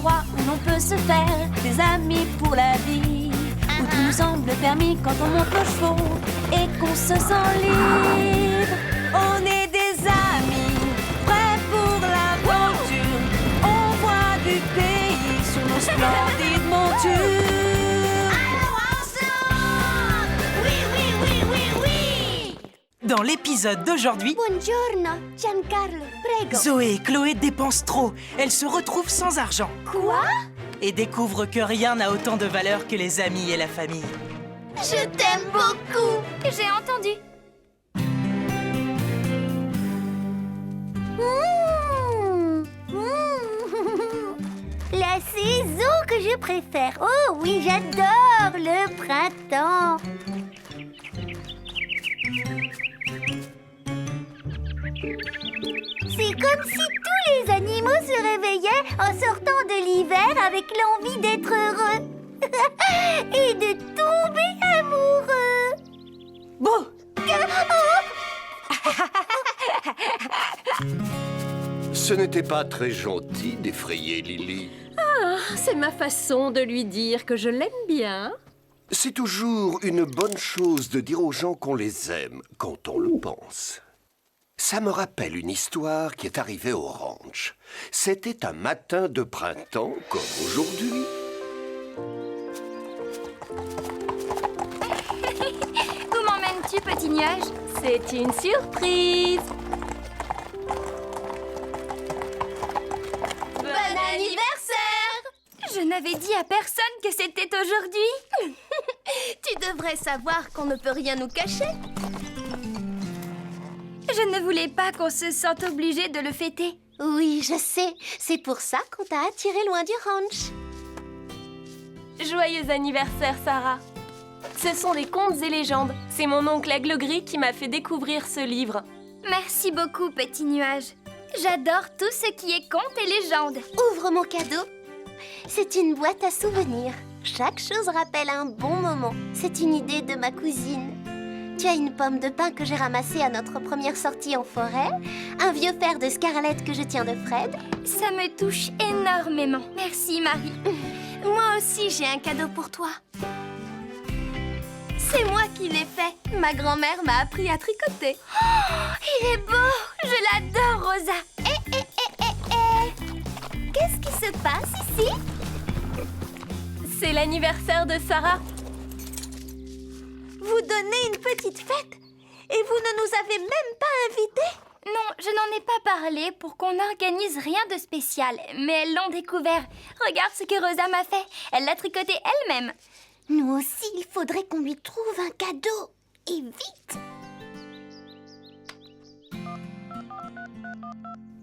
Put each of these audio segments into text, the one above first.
endroit où l'on peut se faire des amis pour la vie, où tout nous semble permis quand on monte nos chevaux et qu'on se sent libre. On est des amis, prêts pour l'aventure. On voit du pays sur nos splendides montures. Dans l'épisode d'aujourd'hui, Buongiorno, Giancarlo, prego. Zoé et Chloé dépensent trop. Elles se retrouvent sans argent Quoi? et découvrent que rien n'a autant de valeur que les amis et la famille. Je t'aime beaucoup. J'ai entendu. La saison que je préfère. Oh oui, j'adore le printemps. C'est comme si tous les animaux se réveillaient en sortant de l'hiver avec l'envie d'être heureux et de tomber amoureux. Bon, Ce n'était pas très gentil d'effrayer Lily. C'est ma façon de lui dire que je l'aime bien. C'est toujours une bonne chose de dire aux gens qu'on les aime quand on le pense. Ça me rappelle une histoire qui est arrivée au ranch. C'était un matin de printemps comme aujourd'hui. Où m'emmènes-tu, petit nuage? C'est une surprise. Bon anniversaire! Je n'avais dit à personne que c'était aujourd'hui. Tu devrais savoir qu'on ne peut rien nous cacher. Je ne voulais pas qu'on se sente obligé de le fêter. Oui, je sais. C'est pour ça qu'on t'a attiré loin du ranch. Joyeux anniversaire, Sarah. Ce sont des contes et légendes. C'est mon oncle Aigle Gris qui m'a fait découvrir ce livre. Merci beaucoup, petit nuage. J'adore tout ce qui est contes et légendes. Ouvre mon cadeau. C'est une boîte à souvenirs. Chaque chose rappelle un bon moment. C'est une idée de ma cousine. Tu as une pomme de pin que j'ai ramassée à notre première sortie en forêt, un vieux fer de Scarlett que je tiens de Fred. Ça me touche énormément. Merci, Marie. Moi aussi, j'ai un cadeau pour toi. C'est moi qui l'ai fait. Ma grand-mère m'a appris à tricoter. Il est beau. Je l'adore, Rosa. Qu'est-ce qui se passe ici? C'est l'anniversaire de Sarah. Vous donnez une petite fête et vous ne nous avez même pas invités? Non, je n'en ai pas parlé pour qu'on n'organise rien de spécial, mais elles l'ont découvert. Regarde ce que Rosa m'a fait. Elle l'a tricoté elle-même. Nous aussi, il faudrait qu'on lui trouve un cadeau. Et vite!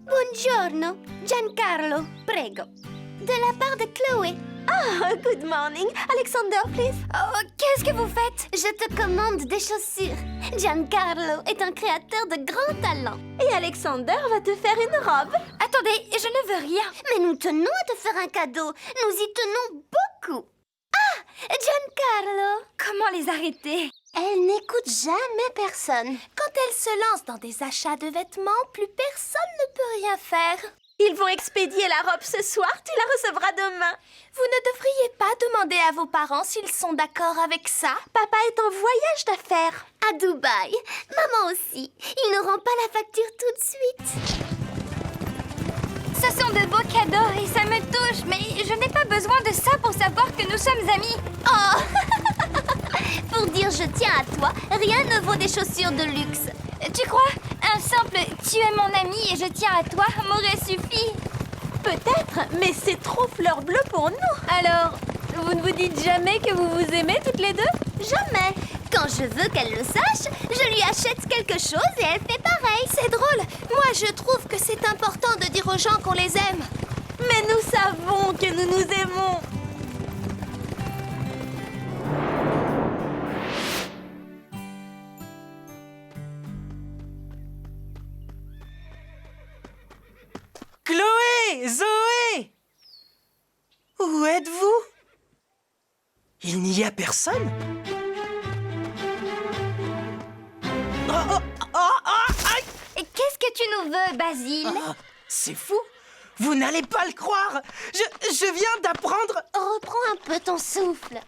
Buongiorno, Giancarlo, prego. De la part de Chloé. Oh, good morning. Alexander, please. Oh, qu'est-ce que vous faites? Je te commande des chaussures. Giancarlo est un créateur de grand talent. Et Alexander va te faire une robe. Attendez, je ne veux rien. Mais nous tenons à te faire un cadeau. Nous y tenons beaucoup. Ah, Giancarlo. Comment les arrêter? Elle n'écoute jamais personne. Quand elle se lance dans des achats de vêtements, plus personne ne peut rien faire. Ils vont expédier la robe ce soir, tu la recevras demain. Vous ne devriez pas demander à vos parents s'ils sont d'accord avec ça. Papa est en voyage d'affaires. À Dubaï. Maman aussi. Il ne rend pas la facture tout de suite. Ce sont de beaux cadeaux et ça me touche, mais je n'ai pas besoin de ça pour savoir que nous sommes amis. Oh. Pour dire je tiens à toi, rien ne vaut des chaussures de luxe. Tu crois? Un simple « tu es mon ami et je tiens à toi » m'aurait suffi. Peut-être, mais c'est trop fleur bleue pour nous. Alors, vous ne vous dites jamais que vous vous aimez toutes les deux? Jamais. Quand je veux qu'elle le sache, je lui achète quelque chose et elle fait pareil. C'est drôle. Moi, je trouve que c'est important de dire aux gens qu'on les aime. Mais nous savons que nous nous aimons. Chloé, Zoé, où êtes-vous? Il n'y a personne? Oh, oh, oh, oh, aïe! Et qu'est-ce que tu nous veux, Basile? Ah, c'est fou! Vous n'allez pas le croire. Je viens d'apprendre. Reprends un peu ton souffle.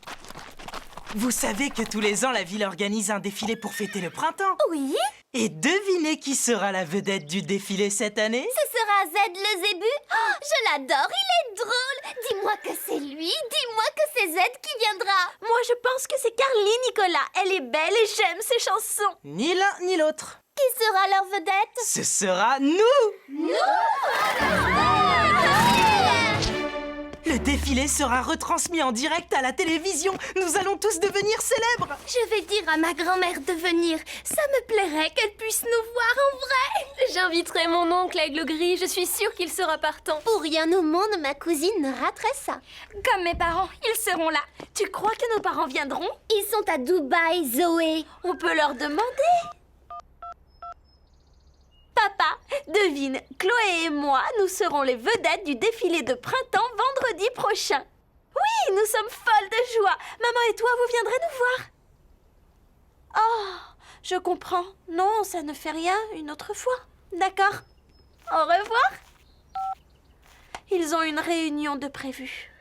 Vous savez que tous les ans, la ville organise un défilé pour fêter le printemps. Oui? Et devinez qui sera la vedette du défilé cette année? Ce sera Z le zébu? Oh, je l'adore, il est drôle. Dis-moi que c'est lui, dis-moi que c'est Z qui viendra. Moi, je pense que c'est Carly Nicolas. Elle est belle et j'aime ses chansons. Ni l'un ni l'autre. Qui sera leur vedette? Ce sera nous! Le défilé sera retransmis en direct à la télévision. Nous allons tous devenir célèbres. Je vais dire à ma grand-mère de venir. Ça me plairait qu'elle puisse nous voir en vrai. J'inviterai mon oncle Aigle Gris, je suis sûre qu'il sera partant. Pour rien au monde, ma cousine ne raterait ça. Comme mes parents, ils seront là. Tu crois que nos parents viendront? Ils sont à Dubaï, Zoé. On peut leur demander. Papa, devine, Chloé et moi, nous serons les vedettes du défilé de printemps vendredi prochain. Oui, nous sommes folles de joie. Maman et toi, vous viendrez nous voir. Oh, je comprends. Non, ça ne fait rien, une autre fois. D'accord. Au revoir. Ils ont une réunion de prévue.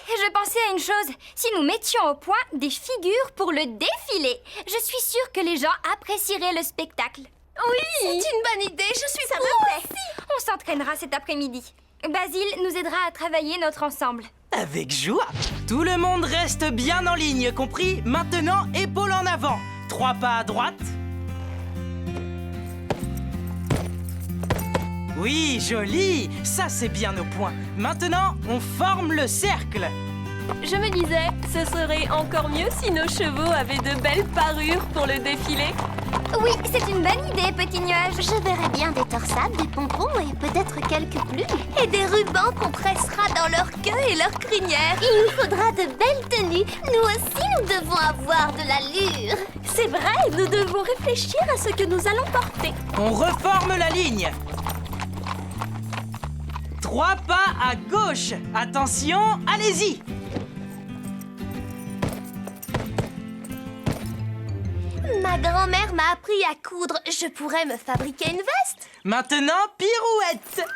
Je pensais à une chose. Si nous mettions au point des figures pour le défilé, je suis sûre que les gens apprécieraient le spectacle. Oui, c'est une bonne idée, je suis Ça pour me plaît. aussi. On s'entraînera cet après-midi. Basile nous aidera à travailler notre ensemble. Avec joie. Tout le monde reste bien en ligne, compris? Maintenant, épaules en avant. 3 pas à droite. Oui, joli. Ça, c'est bien au point. Maintenant, on forme le cercle. Je me disais, ce serait encore mieux si nos chevaux avaient de belles parures pour le défilé. Oui, c'est une bonne idée, petit nuage. Je verrais bien des torsades, des pompons et peut-être quelques plumes. Et des rubans qu'on pressera dans leur queue et leurs crinières. Il nous faudra de belles tenues. Nous aussi, nous devons avoir de l'allure. C'est vrai, nous devons réfléchir à ce que nous allons porter. On reforme la ligne. 3 pas à gauche. Attention, allez-y. Ma grand-mère m'a appris à coudre. Je pourrais me fabriquer une veste. Maintenant, pirouette.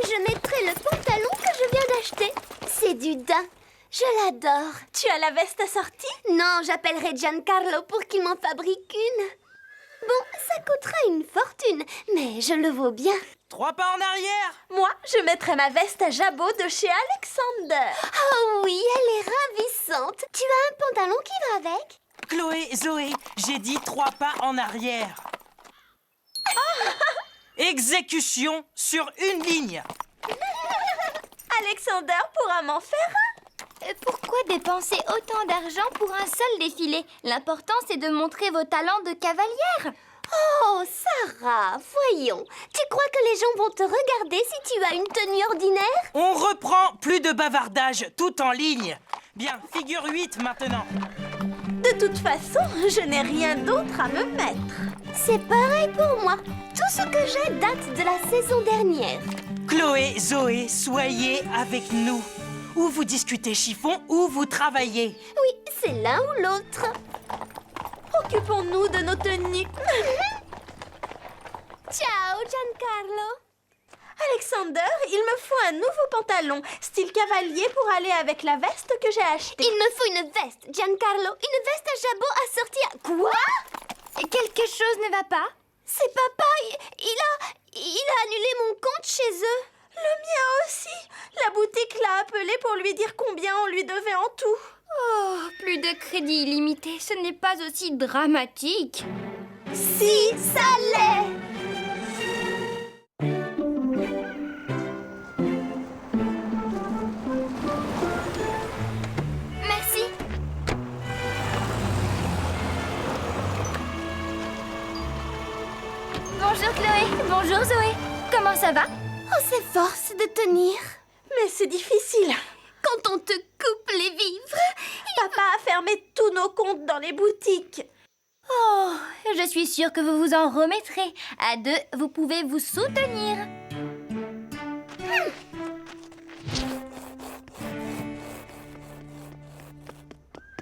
Je mettrai le pantalon que je viens d'acheter. C'est du daim. Je l'adore. Tu as la veste assortie? Non, j'appellerai Giancarlo pour qu'il m'en fabrique une. Bon, ça coûtera une fortune, mais je le vaux bien. 3 pas en arrière. Moi, je mettrai ma veste à jabot de chez Alexander. Oh oui, elle est ravissante. Tu as un pantalon qui va avec? Chloé, Zoé, j'ai dit 3 pas en arrière. Exécution sur une ligne. Alexander pourra m'en faire un. Pourquoi dépenser autant d'argent pour un seul défilé? L'important, c'est de montrer vos talents de cavalière. Oh, Sarah, voyons. Tu crois que les gens vont te regarder si tu as une tenue ordinaire? On reprend, plus de bavardage, tout en ligne. Bien, figure 8 maintenant. De toute façon, je n'ai rien d'autre à me mettre. C'est pareil pour moi. Tout ce que j'ai date de la saison dernière. Chloé, Zoé, soyez avec nous. Ou vous discutez chiffon, ou vous travaillez. Oui, c'est l'un ou l'autre. Occupons-nous de nos tenues. Ciao, Giancarlo. Alexander, il me faut un nouveau pantalon, style cavalier pour aller avec la veste que j'ai achetée. Il me faut une veste, Giancarlo. Une veste à jabot assortie à... Quoi? Quelque chose ne va pas? C'est papa, il a annulé mon compte chez eux. Le mien aussi. La boutique l'a appelé pour lui dire combien on lui devait en tout. Oh, plus de crédit illimité, ce n'est pas aussi dramatique. Si, ça l'est. Merci. Bonjour Chloé, bonjour Zoé. Comment ça va? On s'efforce de tenir. Mais c'est difficile. Quand on te coupe les vivres. Papa a fermé tous nos comptes dans les boutiques. Oh, je suis sûre que vous vous en remettrez. À deux, vous pouvez vous soutenir.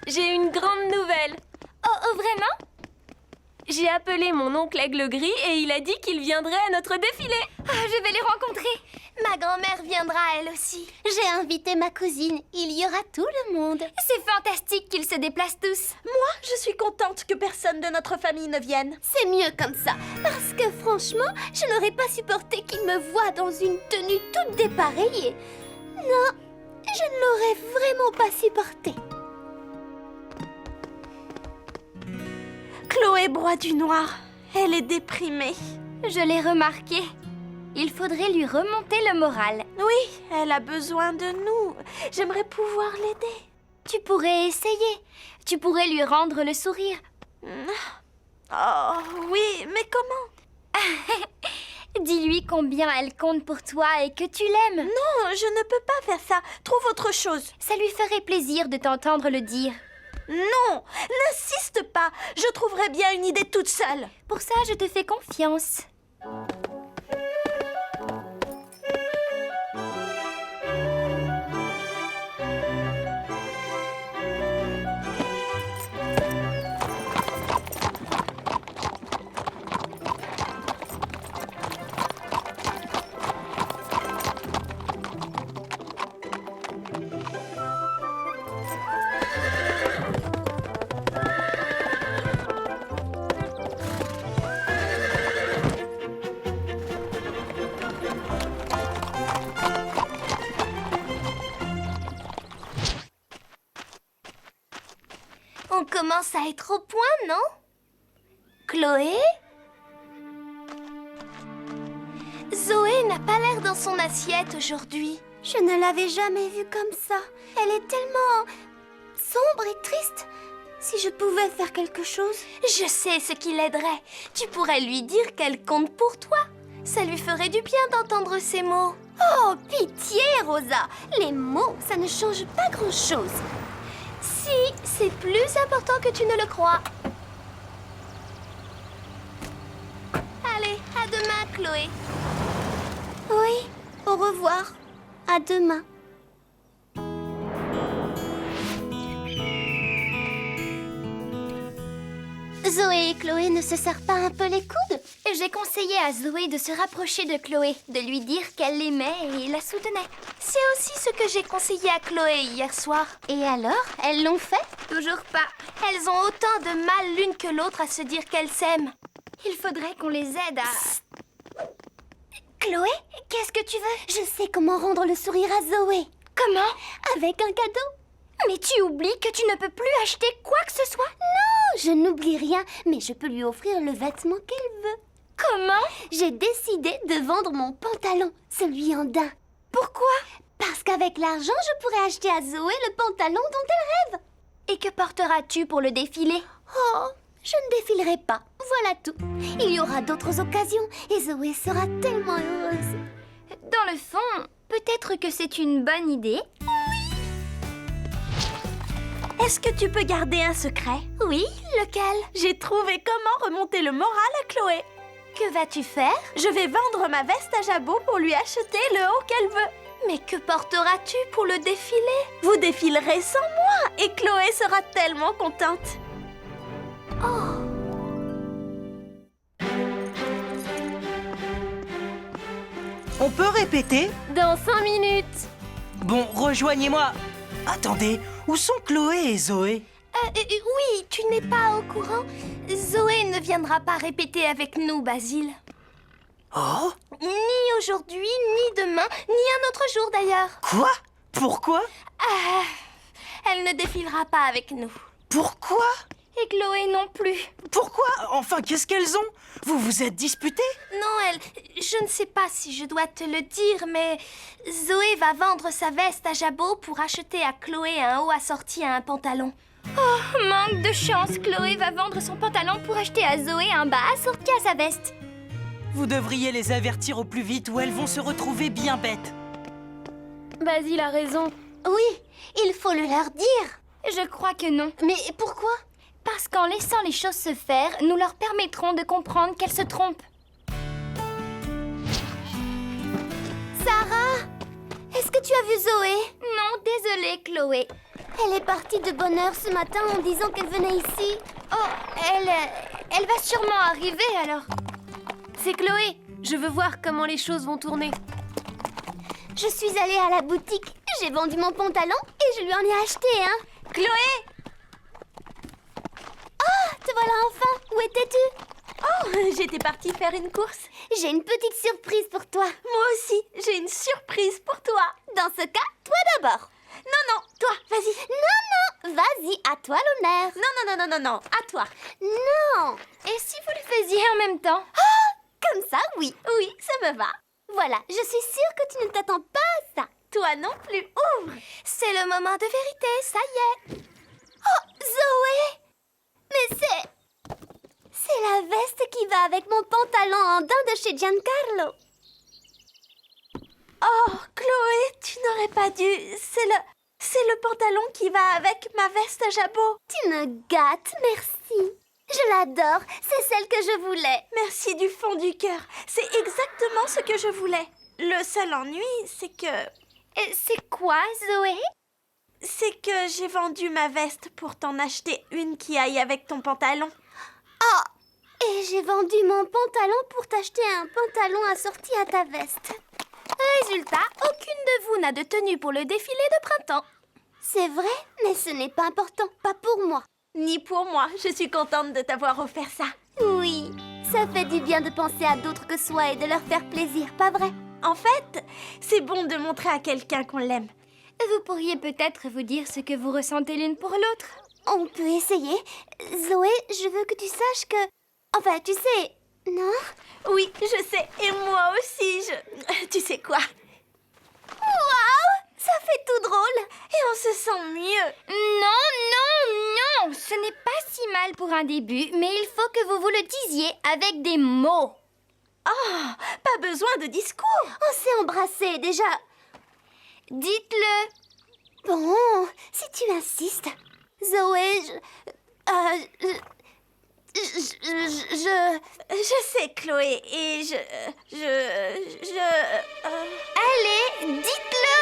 J'ai une grande nouvelle. Oh, vraiment? J'ai appelé mon oncle Aigle Gris et il a dit qu'il viendrait à notre défilé. Ah, je vais les rencontrer. Ma grand-mère viendra elle aussi. J'ai invité ma cousine. Il y aura tout le monde. C'est fantastique qu'ils se déplacent tous. Moi, je suis contente que personne de notre famille ne vienne. C'est mieux comme ça. Parce que franchement, je n'aurais pas supporté qu'il me voie dans une tenue toute dépareillée. Non, je ne l'aurais vraiment pas supporté. Chloé broie du noir. Elle est déprimée. Je l'ai remarqué. Il faudrait lui remonter le moral. Oui, elle a besoin de nous. J'aimerais pouvoir l'aider. Tu pourrais essayer. Tu pourrais lui rendre le sourire. Oh, oui, mais comment? Dis-lui combien elle compte pour toi et que tu l'aimes. Non, je ne peux pas faire ça. Trouve autre chose. Ça lui ferait plaisir de t'entendre le dire. Non, n'insiste pas. Je trouverai bien une idée toute seule. Pour ça, je te fais confiance. On commence à être au point, non? Chloé? Zoé n'a pas l'air dans son assiette aujourd'hui. Je ne l'avais jamais vue comme ça. Elle est tellement sombre et triste. Si je pouvais faire quelque chose... Je sais ce qui l'aiderait. Tu pourrais lui dire qu'elle compte pour toi. Ça lui ferait du bien d'entendre ces mots. Oh, pitié, Rosa. Les mots, ça ne change pas grand-chose. Si, c'est plus important que tu ne le crois. Allez, à demain, Chloé. Oui, au revoir. À demain. Zoé et Chloé ne se serrent pas un peu les coudes? J'ai conseillé à Zoé de se rapprocher de Chloé, de lui dire qu'elle l'aimait et la soutenait. C'est aussi ce que j'ai conseillé à Chloé hier soir. Et alors, elles l'ont fait? Toujours pas. Elles ont autant de mal l'une que l'autre à se dire qu'elles s'aiment. Il faudrait qu'on les aide à... Chloé, qu'est-ce que tu veux? Je sais comment rendre le sourire à Zoé. Comment? Avec un cadeau. Mais tu oublies que tu ne peux plus acheter quoi que ce soit? Non, je n'oublie rien, mais je peux lui offrir le vêtement qu'elle veut. Comment? J'ai décidé de vendre mon pantalon, celui en daim. Pourquoi? Parce qu'avec l'argent, je pourrais acheter à Zoé le pantalon dont elle rêve. Et que porteras-tu pour le défilé? Oh, je ne défilerai pas, voilà tout. Il y aura d'autres occasions et Zoé sera tellement heureuse. Dans le fond, peut-être que c'est une bonne idée. Est-ce que tu peux garder un secret? Oui, lequel? J'ai trouvé comment remonter le moral à Chloé. Que vas-tu faire? Je vais vendre ma veste à jabot pour lui acheter le haut qu'elle veut. Mais que porteras-tu pour le défilé? Vous défilerez sans moi et Chloé sera tellement contente. On peut répéter? Dans 5 minutes. Bon, rejoignez-moi. Attendez, où sont Chloé et Zoé? Oui, tu n'es pas au courant. Zoé ne viendra pas répéter avec nous, Basile. Oh? Ni aujourd'hui, ni demain, ni un autre jour d'ailleurs. Quoi? Pourquoi? Elle ne défilera pas avec nous. Pourquoi? Et Chloé non plus. Pourquoi? Enfin, qu'est-ce qu'elles ont? Vous vous êtes disputés? Non, je ne sais pas si je dois te le dire, mais Zoé va vendre sa veste à jabot pour acheter à Chloé un haut assorti à un pantalon. Oh, manque de chance, Chloé va vendre son pantalon pour acheter à Zoé un bas assorti à sa veste. Vous devriez les avertir au plus vite ou elles vont se retrouver bien bêtes. Basile a raison. Oui, il faut le leur dire. Je crois que non. Mais pourquoi? Parce qu'en laissant les choses se faire, nous leur permettrons de comprendre qu'elles se trompent. Sarah, est-ce que tu as vu Zoé? Non, désolée, Chloé. Elle est partie de bonne heure ce matin en disant qu'elle venait ici. Oh, Elle va sûrement arriver alors. C'est Chloé. Je veux voir comment les choses vont tourner. Je suis allée à la boutique, j'ai vendu mon pantalon et je lui en ai acheté un. Chloé! Oh, te voilà enfin. Où étais-tu? Oh, j'étais partie faire une course. J'ai une petite surprise pour toi. Moi aussi, j'ai une surprise pour toi. Dans ce cas, toi d'abord. Non, toi, vas-y. Non, vas-y, à toi l'honneur. Non, à toi. Non. Et si vous le faisiez en même temps? Comme ça, oui. Oui, ça me va. Voilà, je suis sûre que tu ne t'attends pas à ça. Toi non plus, ouvre. C'est le moment de vérité, ça y est. Oh, Zoé! Mais c'est la veste qui va avec mon pantalon en daim de chez Giancarlo. Oh, Chloé, tu n'aurais pas dû. C'est le pantalon qui va avec ma veste à jabot. Tu me gâtes, merci. Je l'adore, c'est celle que je voulais. Merci du fond du cœur. C'est exactement ce que je voulais. Le seul ennui, c'est C'est quoi, Zoé? que j'ai vendu ma veste pour t'en acheter une qui aille avec ton pantalon. Oh, et j'ai vendu mon pantalon pour t'acheter un pantalon assorti à ta veste. Résultat, aucune de vous n'a de tenue pour le défilé de printemps. C'est vrai, mais ce n'est pas important, pas pour moi. Ni pour moi, je suis contente de t'avoir offert ça. Oui, ça fait du bien de penser à d'autres que soi et de leur faire plaisir, pas vrai? En fait, c'est bon de montrer à quelqu'un qu'on l'aime. Vous pourriez peut-être vous dire ce que vous ressentez l'une pour l'autre. On peut essayer. Zoé, je veux que tu saches que... Enfin, tu sais... Non? Oui, je sais, et moi aussi, Tu sais quoi? Waouh! Ça fait tout drôle! Et on se sent mieux. Non! Ce n'est pas si mal pour un début, mais il faut que vous le disiez avec des mots. Oh, pas besoin de discours. On s'est embrassés déjà. Dites-le. Bon, si tu insistes. Zoé, Je sais, Chloé, et Allez, dites-le.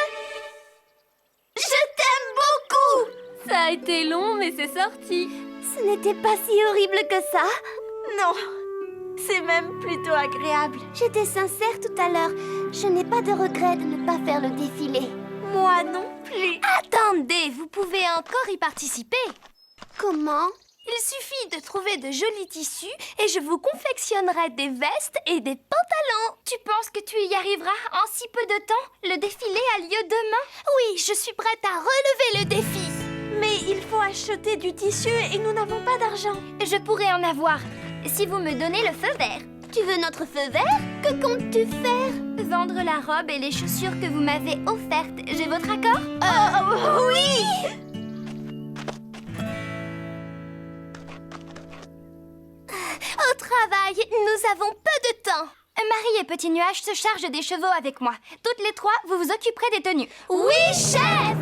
Je t'aime beaucoup! Ça a été long, mais c'est sorti. Ce n'était pas si horrible que ça. Non, c'est même plutôt agréable. J'étais sincère tout à l'heure. Je n'ai pas de regret de ne pas faire le défilé. Moi non plus. Attendez, vous pouvez encore y participer. Comment? Il suffit de trouver de jolis tissus et je vous confectionnerai des vestes et des pantalons. Tu penses que tu y arriveras en si peu de temps? Le défilé a lieu demain. Oui, je suis prête à relever le défi. Mais il faut acheter du tissu et nous n'avons pas d'argent. Je pourrais en avoir, si vous me donnez le feu vert. Tu veux notre feu vert? Que comptes-tu faire? Vendre la robe et les chaussures que vous m'avez offertes. J'ai votre accord? Oui! Au travail, nous avons peu de temps. Marie et Petit Nuage se chargent des chevaux avec moi. Toutes les trois, vous vous occuperez des tenues. Oui, chef!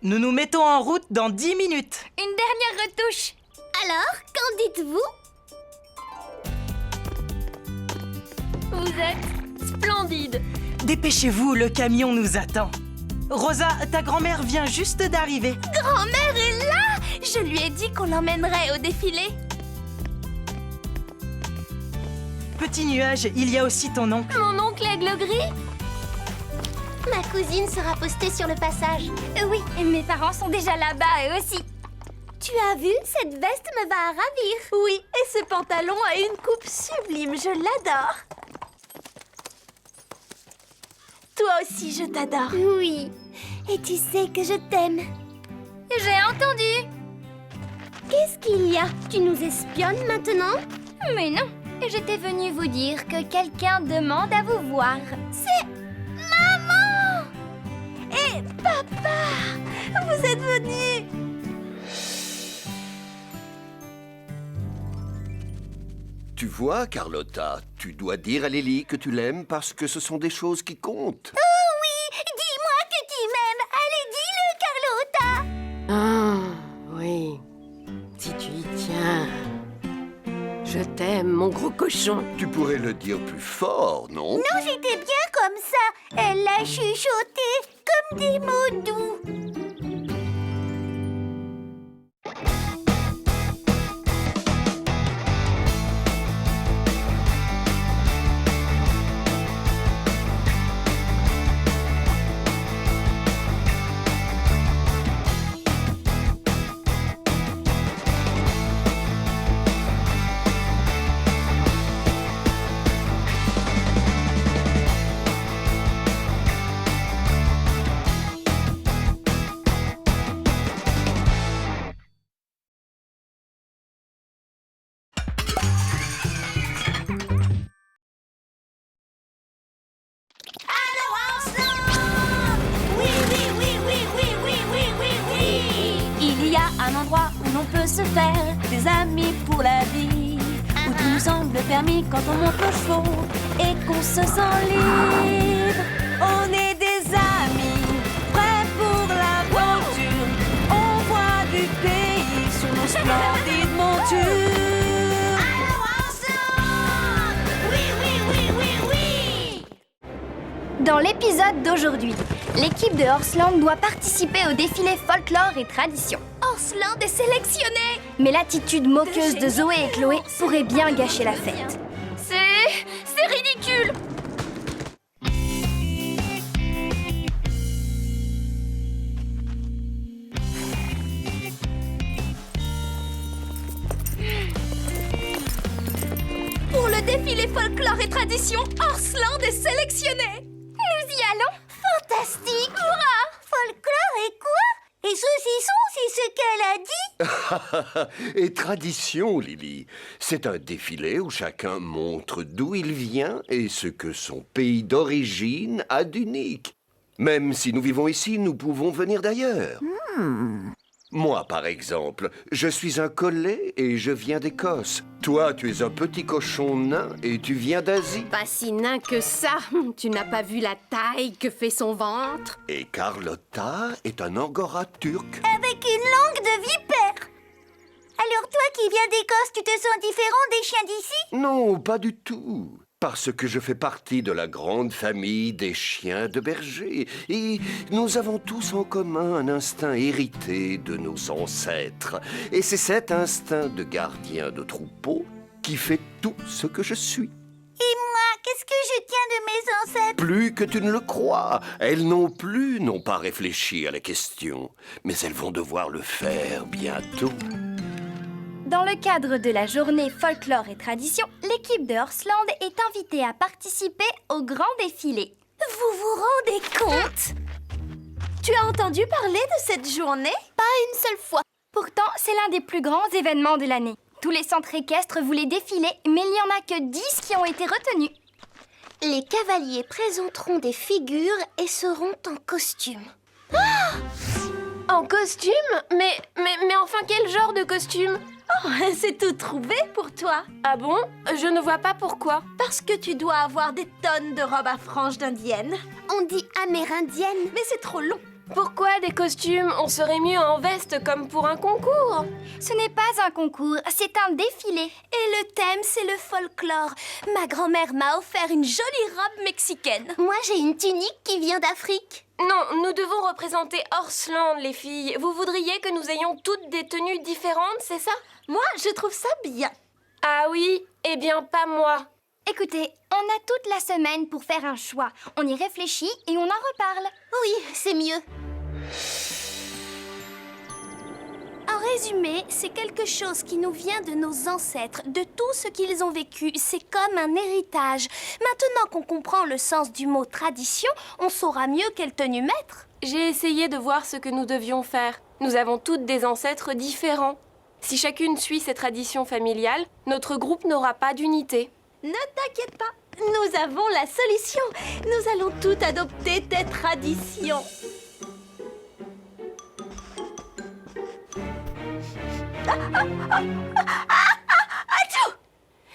Nous nous mettons en route dans 10 minutes. Une dernière retouche. Alors, qu'en dites-vous? Vous êtes splendide. Dépêchez-vous, le camion nous attend. Rosa, ta grand-mère vient juste d'arriver. Grand-mère est là. Je lui ai dit qu'on l'emmènerait au défilé. Petit Nuage, il y a aussi ton oncle. Mon oncle Aigle Gris. Ma cousine sera postée sur le passage. Oui, mes parents sont déjà là-bas, eux aussi. Tu as vu, cette veste me va à ravir. Oui, et ce pantalon a une coupe sublime, je l'adore. Toi aussi, je t'adore. Oui, et tu sais que je t'aime. J'ai entendu. Qu'est-ce qu'il y a? Tu nous espionnes maintenant? Mais non, j'étais venue vous dire que quelqu'un demande à vous voir. C'est maman! Et papa, vous êtes venus. Tu vois, Carlotta, tu dois dire à Lily que tu l'aimes parce que ce sont des choses qui comptent. Oh oui, dis-moi que tu m'aimes. Allez, dis-le, Carlotta. Ah, oui. Si tu y tiens. Je t'aime, mon gros cochon. Tu pourrais le dire plus fort, non? Non, j'étais bien comme ça. Elle l'a chuchoté comme des mots doux. Il y a un endroit où l'on peut se faire des amis pour la vie, où tout nous semble permis quand on monte aux chevaux et qu'on se sent libre. On est des amis, prêts pour l'aventure. On voit du pays sur nos splendides montures. Dans l'épisode d'aujourd'hui, l'équipe de Horseland doit participer au défilé folklore et tradition. Horseland est sélectionné. Mais l'attitude moqueuse de Zoé et Chloé pourrait bien gâcher la fête. C'est ridicule! Pour le défilé folklore et tradition, Horseland est sélectionné. Nous y allons! Fantastique. Hurrah. Folklore et quoi? Et saucisson, c'est ce qu'elle a dit. Et tradition, Lily. C'est un défilé où chacun montre d'où il vient et ce que son pays d'origine a d'unique. Même si nous vivons ici, nous pouvons venir d'ailleurs. Moi, par exemple, je suis un collet et je viens d'Écosse. Toi, tu es un petit cochon nain et tu viens d'Asie. Pas si nain que ça. Tu n'as pas vu la taille que fait son ventre? Et Carlotta est un angora turc. Avec une langue de vipère. Alors toi qui viens d'Écosse, tu te sens différent des chiens d'ici? Non, pas du tout. Parce que je fais partie de la grande famille des chiens de berger. Et nous avons tous en commun un instinct hérité de nos ancêtres. Et c'est cet instinct de gardien de troupeau qui fait tout ce que je suis. Et moi, qu'est-ce que je tiens de mes ancêtres? Plus que tu ne le crois. Elles non plus n'ont pas réfléchi à la question. Mais elles vont devoir le faire bientôt. Dans le cadre de la journée folklore et tradition, l'équipe de Horseland est invitée à participer au grand défilé. Vous vous rendez compte? Tu as entendu parler de cette journée? Pas une seule fois. Pourtant, c'est l'un des plus grands événements de l'année. Tous les centres équestres voulaient défiler, mais il n'y en a que 10 qui ont été retenus. Les cavaliers présenteront des figures et seront en costume. En costume? Mais enfin, quel genre de costume? Oh, c'est tout trouvé pour toi. Ah bon? Je ne vois pas pourquoi. Parce que tu dois avoir des tonnes de robes à franges d'indienne. On dit amérindienne, mais c'est trop long. Pourquoi des costumes? On serait mieux en veste comme pour un concours. Ce n'est pas un concours, c'est un défilé. Et le thème, c'est le folklore. Ma grand-mère m'a offert une jolie robe mexicaine. Moi, j'ai une tunique qui vient d'Afrique. Non, nous devons représenter Horseland, les filles. Vous voudriez que nous ayons toutes des tenues différentes, c'est ça? Moi, je trouve ça bien. Ah oui? Eh bien, pas moi. Écoutez, on a toute la semaine pour faire un choix. On y réfléchit et on en reparle. Oui, c'est mieux. En résumé, c'est quelque chose qui nous vient de nos ancêtres, de tout ce qu'ils ont vécu. C'est comme un héritage. Maintenant qu'on comprend le sens du mot tradition, on saura mieux quelle tenue mettre. J'ai essayé de voir ce que nous devions faire. Nous avons toutes des ancêtres différents. Si chacune suit ses traditions familiales, notre groupe n'aura pas d'unité. Ne t'inquiète pas, nous avons la solution. Nous allons toutes adopter tes traditions.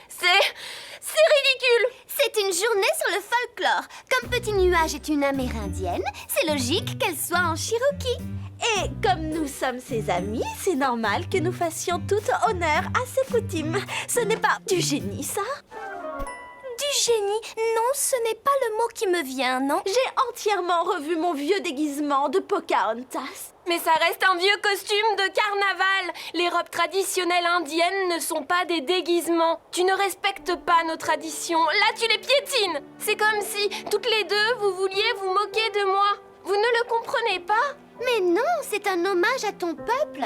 C'est Nuage est une amérindienne, c'est logique qu'elle soit en Cherokee. Et comme nous sommes ses amis, c'est normal que nous fassions tout honneur à ses coutumes. Ce n'est pas du génie, ça? Du génie? Non, ce n'est pas le mot qui me vient, non? J'ai entièrement revu mon vieux déguisement de Pocahontas. Mais ça reste un vieux costume de carnaval. Les robes traditionnelles indiennes ne sont pas des déguisements. Tu ne respectes pas nos traditions. Là, tu les piétines. C'est comme si, toutes les deux, vous vouliez vous moquer de moi. Vous ne le comprenez pas? Mais non, c'est un hommage à ton peuple.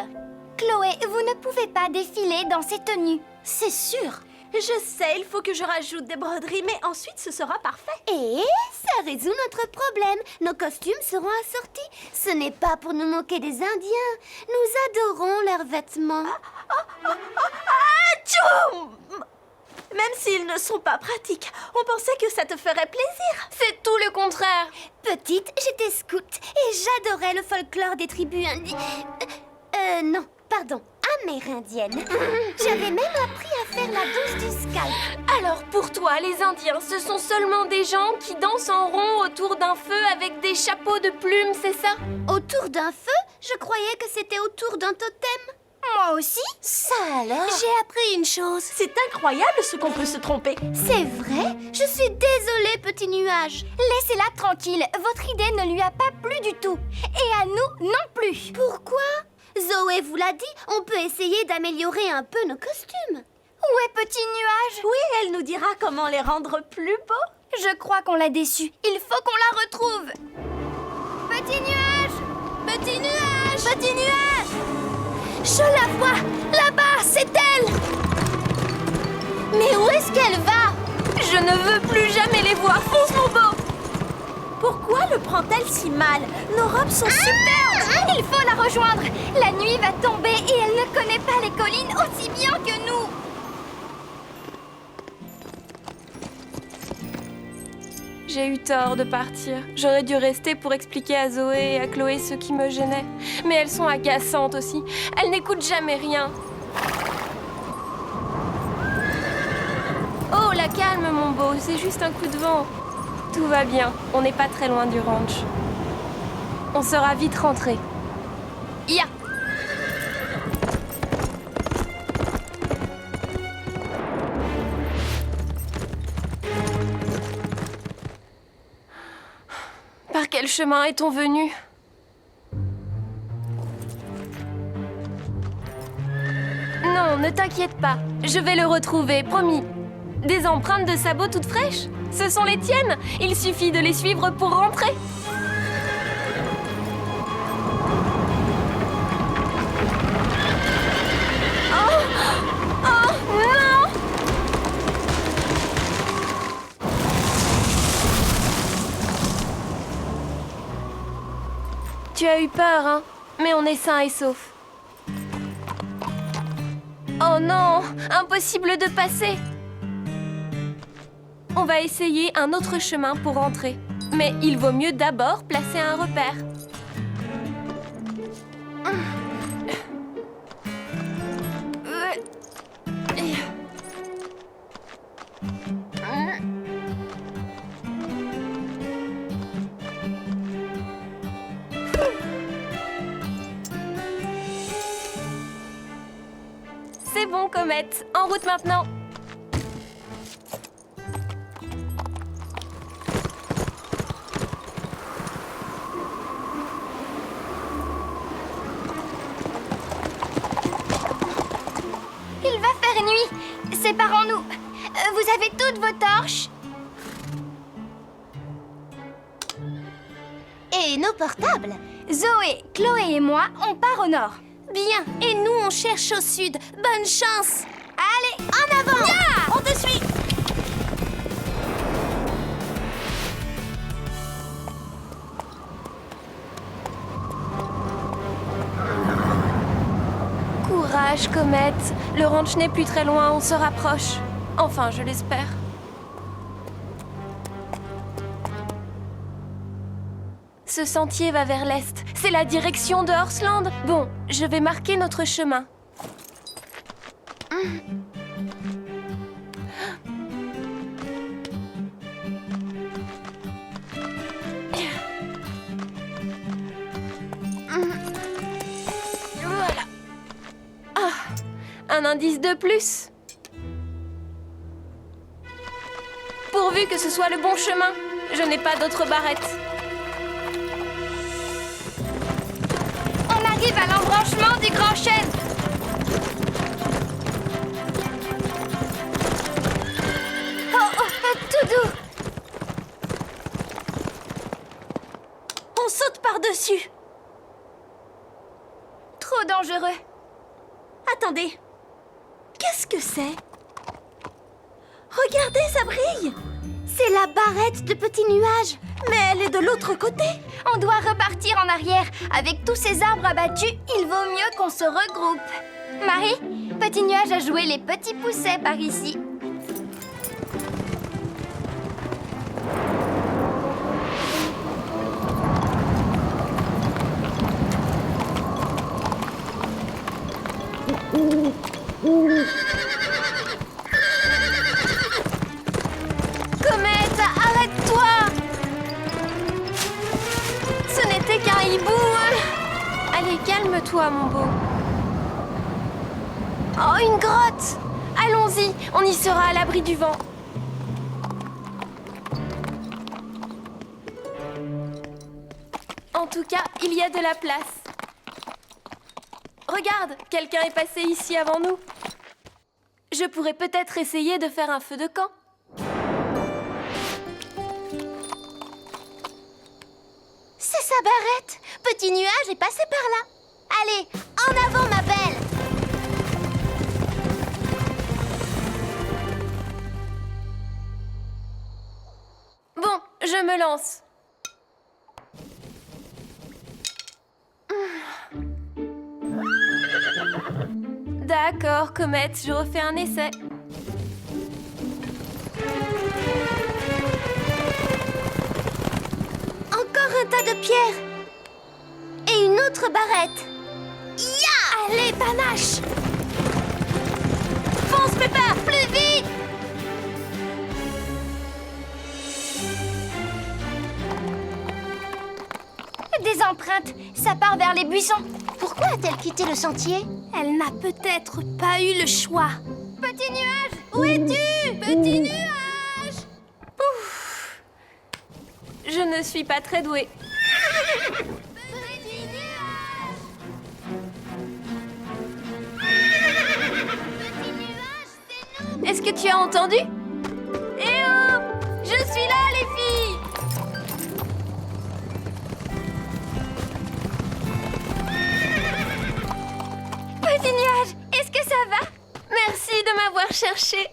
Chloé, vous ne pouvez pas défiler dans ces tenues. C'est sûr. Je sais, il faut que je rajoute des broderies, mais ensuite ce sera parfait. Et ça résout notre problème. Nos costumes seront assortis. Ce n'est pas pour nous moquer des Indiens. Nous adorons leurs vêtements. Atchoum! Même s'ils ne sont pas pratiques, on pensait que ça te ferait plaisir. C'est tout le contraire. Petite, j'étais scout et j'adorais le folklore des tribus non, pardon, amérindiennes. J'avais même appris à faire la danse du scalp. Alors pour toi, les Indiens, ce sont seulement des gens qui dansent en rond autour d'un feu avec des chapeaux de plumes, c'est ça? Autour d'un feu? Je croyais que c'était autour d'un totem. Moi aussi. Ça alors? J'ai appris une chose. C'est incroyable ce qu'on peut se tromper. C'est vrai? Je suis désolée, petit nuage. Laissez-la tranquille, votre idée ne lui a pas plu du tout. Et à nous non plus. Pourquoi? Zoé vous l'a dit, on peut essayer d'améliorer un peu nos costumes. Où est petit nuage? Oui, elle nous dira comment les rendre plus beaux. Je crois qu'on l'a déçue. Il faut qu'on la retrouve. Petit nuage! Petit nuage! Petit nuage! Je la vois! Là-bas, c'est elle! Mais où est-ce qu'elle va? Je ne veux plus jamais les voir. Fonce, mon beau! Pourquoi le prend-elle si mal? Nos robes sont superbes! Il faut la rejoindre. La nuit va tomber et elle ne connaît pas les collines aussi bien que nous. J'ai eu tort de partir. J'aurais dû rester pour expliquer à Zoé et à Chloé ce qui me gênait. Mais elles sont agaçantes aussi. Elles n'écoutent jamais rien. Oh, la calme, mon beau. C'est juste un coup de vent. Tout va bien. On n'est pas très loin du ranch. On sera vite rentrés. Ya! Par quel chemin est-on venu? Non, ne t'inquiète pas. Je vais le retrouver, promis. Des empreintes de sabots toutes fraîches? Ce sont les tiennes. Il suffit de les suivre pour rentrer. Oh non! Tu as eu peur, hein? Mais on est sains et saufs. Oh non! Impossible de passer! On va essayer un autre chemin pour rentrer. Mais il vaut mieux d'abord placer un repère. C'est bon, Comète. En route maintenant. Il va faire nuit. Séparons-nous. Vous avez toutes vos torches? Et nos portables? Zoé, Chloé et moi, on part au nord. Bien, et nous on cherche au sud. Bonne chance! Allez, En avant! yeah! On te suit! Courage, Comète. Le ranch n'est plus très loin, on se rapproche. Enfin, je l'espère. Ce sentier va vers l'est. C'est la direction de Horseland. Bon, je vais marquer notre chemin. un indice de plus. Pourvu que ce soit le bon chemin. Je n'ai pas d'autre barrette. On arrive à l'embranchement du grand chêne. Tout doux. On saute par-dessus. Trop dangereux. Attendez. Qu'est-ce que c'est? Regardez, ça brille. C'est la barrette de Petit Nuage. Mais elle est de l'autre côté. On doit repartir en arrière. Avec tous ces arbres abattus, il vaut mieux qu'on se regroupe. Marie, Petit Nuage a joué les petits poussets par ici. Comète, arrête-toi! Ce n'était qu'un hibou. Allez, calme-toi, mon beau. Oh, une grotte! Allons-y, on y sera à l'abri du vent. En tout cas, il y a de la place. Regarde, quelqu'un est passé ici avant nous. Je pourrais peut-être essayer de faire un feu de camp. C'est sa barrette. Petit Nuage est passé par là. Allez, en avant, ma belle. Bon, je me lance. D'accord, Comète, je refais un essai. Encore un tas de pierres. Et une autre barrette. Ya! Allez, panache! Fonce, Peppa, plus vite! Des empreintes, ça part vers les buissons. Pourquoi a-t-elle quitté le sentier? Elle n'a peut-être pas eu le choix. Petit Nuage, où es-tu? Petit Nuage! Je ne suis pas très douée. Petit Nuage! Petit Nuage, c'est nous! Est-ce que tu as entendu? Eh oh! Je suis là, les filles! Petit Nuage, est-ce que ça va? Merci de m'avoir cherché.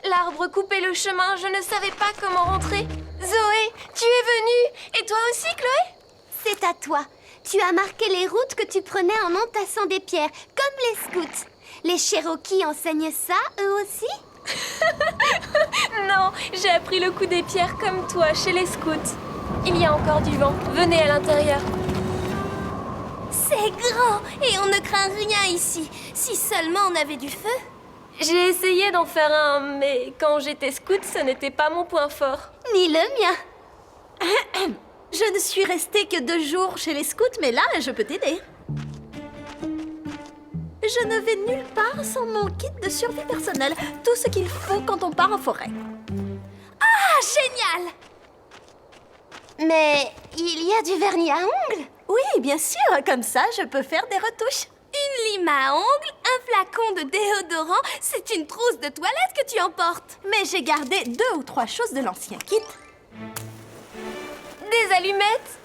L'arbre coupait le chemin, je ne savais pas comment rentrer. Zoé, tu es venue. Et toi aussi, Chloé? C'est à toi. Tu as marqué les routes que tu prenais en entassant des pierres, comme les scouts. Les Cherokees enseignent ça, eux aussi? Non, j'ai appris le coup des pierres comme toi, chez les scouts. Il y a encore du vent. Venez à l'intérieur. C'est grand et on ne craint rien ici. Si seulement on avait du feu. J'ai essayé d'en faire un, mais quand j'étais scout, ce n'était pas mon point fort. Ni le mien. Je ne suis restée que 2 jours chez les scouts, mais là, je peux t'aider. Je ne vais nulle part sans mon kit de survie personnelle. Tout ce qu'il faut quand on part en forêt. Ah, génial! Mais il y a du vernis à ongles? Oui, bien sûr, comme ça, je peux faire des retouches. Une lime à ongles, un flacon de déodorant, c'est une trousse de toilette que tu emportes. Mais j'ai gardé 2 ou 3 choses de l'ancien kit. Des allumettes?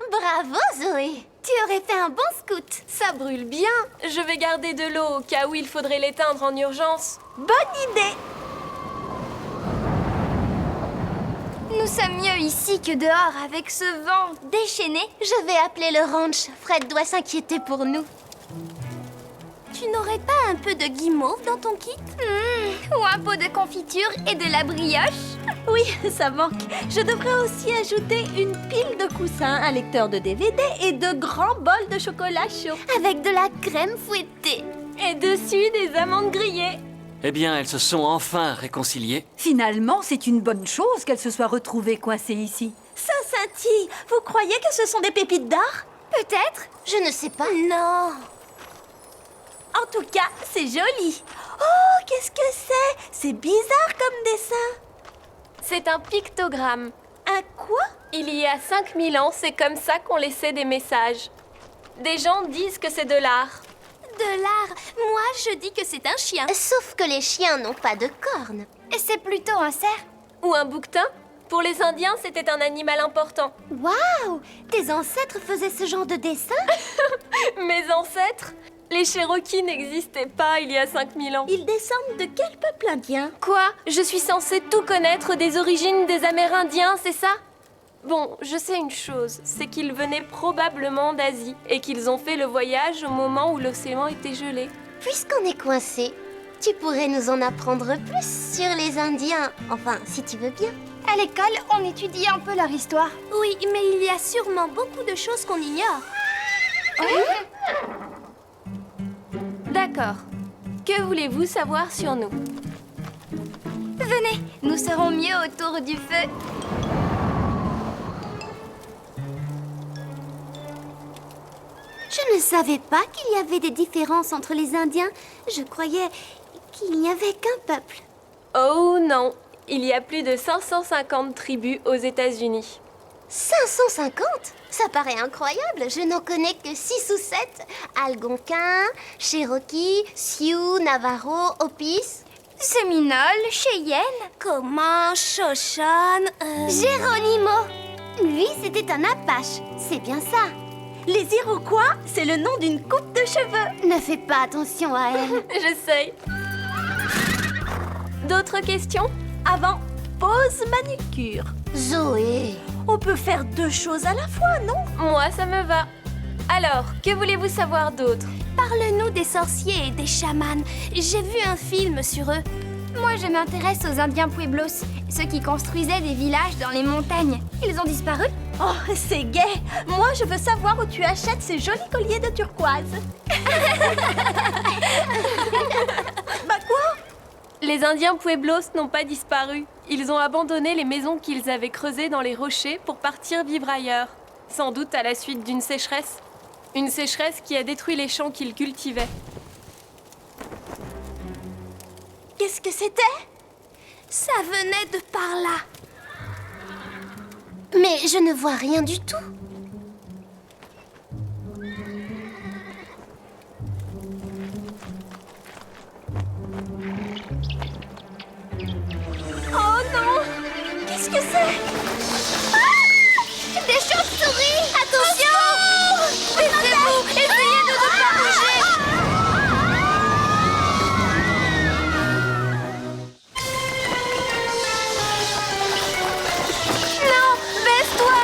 Bravo, Zoé. Tu aurais fait un bon scout. Ça brûle bien. Je vais garder de l'eau au cas où il faudrait l'éteindre en urgence. Bonne idée! Nous sommes mieux ici que dehors avec ce vent déchaîné. Je vais appeler le ranch. Fred doit s'inquiéter pour nous. Tu n'aurais pas un peu de guimauve dans ton kit? Ou un pot de confiture et de la brioche. Oui, ça manque. Je devrais aussi ajouter une pile de coussins, un lecteur de DVD et de grands bols de chocolat chaud. Avec de la crème fouettée. Et dessus, des amandes grillées. Eh bien, elles se sont enfin réconciliées. Finalement, c'est une bonne chose qu'elles se soient retrouvées coincées ici. Ça scintille. Vous croyez que ce sont des pépites d'art? Peut-être. Je ne sais pas. Non. En tout cas, c'est joli. Oh, qu'est-ce que c'est? C'est bizarre comme dessin. C'est un pictogramme. Un quoi? Il y a 5000 ans, c'est comme ça qu'on laissait des messages. Des gens disent que c'est de l'art. De l'art. Moi, je dis que c'est un chien. Sauf que les chiens n'ont pas de cornes. Et c'est plutôt un cerf. Ou un bouquetin. Pour les Indiens, c'était un animal important. Waouh! Tes ancêtres faisaient ce genre de dessin? Mes ancêtres? Les Cherokees n'existaient pas il y a 5000 ans. Ils descendent de quel peuple indien? Quoi? Je suis censée tout connaître des origines des Amérindiens, c'est ça? Bon, je sais une chose, c'est qu'ils venaient probablement d'Asie et qu'ils ont fait le voyage au moment où l'océan était gelé. Puisqu'on est coincé, tu pourrais nous en apprendre plus sur les Indiens. Enfin, si tu veux bien. À l'école, on étudie un peu leur histoire. Oui, mais il y a sûrement beaucoup de choses qu'on ignore. D'accord. Que voulez-vous savoir sur nous? Venez, nous serons mieux autour du feu. Je ne savais pas qu'il y avait des différences entre les Indiens. Je croyais qu'il n'y avait qu'un peuple. Oh non, il y a plus de 550 tribus aux États-Unis. 550? Ça paraît incroyable. Je n'en connais que 6 ou 7. Algonquin, Cherokee, Sioux, Navajo, Hopis. Séminole, Cheyenne. Comment? Shoshone? Geronimo. Lui, c'était un Apache. C'est bien ça. Les Iroquois, c'est le nom d'une coupe de cheveux. Ne fais pas attention à elle. J'essaye. D'autres questions? Avant, pause manucure. Zoé. On peut faire 2 choses à la fois, non? Moi, ça me va. Alors, que voulez-vous savoir d'autre? Parle-nous des sorciers et des chamans. J'ai vu un film sur eux. Moi, je m'intéresse aux Indiens Pueblos, ceux qui construisaient des villages dans les montagnes. Ils ont disparu? Oh, c'est gai. Moi, je veux savoir où tu achètes ces jolis colliers de turquoise. Bah quoi? Les Indiens Pueblos n'ont pas disparu. Ils ont abandonné les maisons qu'ils avaient creusées dans les rochers pour partir vivre ailleurs. Sans doute à la suite d'une sécheresse. Une sécheresse qui a détruit les champs qu'ils cultivaient. Qu'est-ce que c'était? Ça venait de par là. Mais je ne vois rien du tout. Oh non! Qu'est-ce que c'est? Des chauves-souris! Attention! Baissez-vous! Essayez de ne pas bouger! Non, baisse-toi!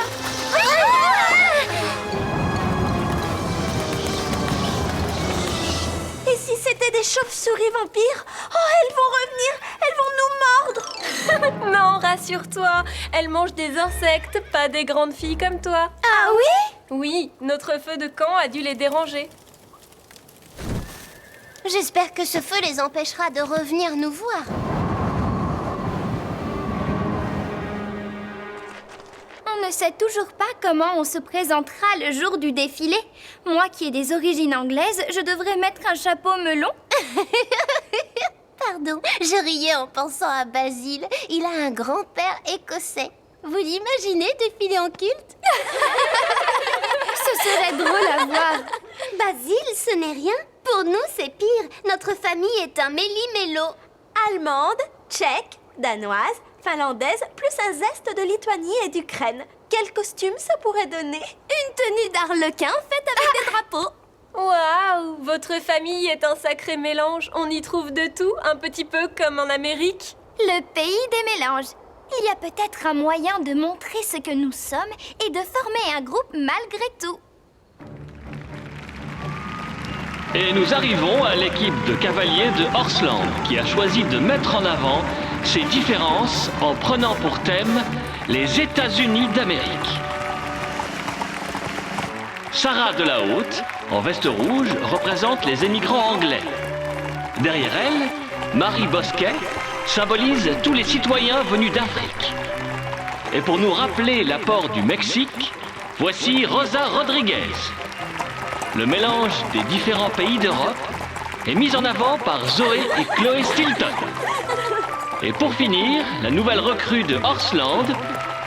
Et si c'était des chauves-souris vampires? Oh, elles vont revenir! Elles vont nous mordre! Non, rassure-toi, elles mangent des insectes, pas des grandes filles comme toi. Ah oui? Oui, notre feu de camp a dû les déranger. J'espère que ce feu les empêchera de revenir nous voir. On ne sait toujours pas comment on se présentera le jour du défilé. Moi qui ai des origines anglaises, je devrais mettre un chapeau melon. Pardon, je riais en pensant à Basile. Il a un grand-père écossais. Vous l'imaginez défiler en culte? Ce serait drôle à voir. Basile, ce n'est rien. Pour nous, c'est pire. Notre famille est un méli-mélo. Allemande, tchèque, danoise, finlandaise, plus un zeste de Lituanie et d'Ukraine. Quel costume ça pourrait donner? Une tenue d'arlequin faite avec des drapeaux. Waouh, votre famille est un sacré mélange. On y trouve de tout, un petit peu comme en Amérique. Le pays des mélanges. Il y a peut-être un moyen de montrer ce que nous sommes et de former un groupe malgré tout. Et nous arrivons à l'équipe de cavaliers de Horsland qui a choisi de mettre en avant ces différences en prenant pour thème les États-Unis d'Amérique. Sarah de la Haute, en veste rouge, représente les émigrants anglais. Derrière elle, Marie Bosquet symbolise tous les citoyens venus d'Afrique. Et pour nous rappeler l'apport du Mexique, voici Rosa Rodriguez. Le mélange des différents pays d'Europe est mise en avant par Zoé et Chloé Stilton. Et pour finir, la nouvelle recrue de Horseland,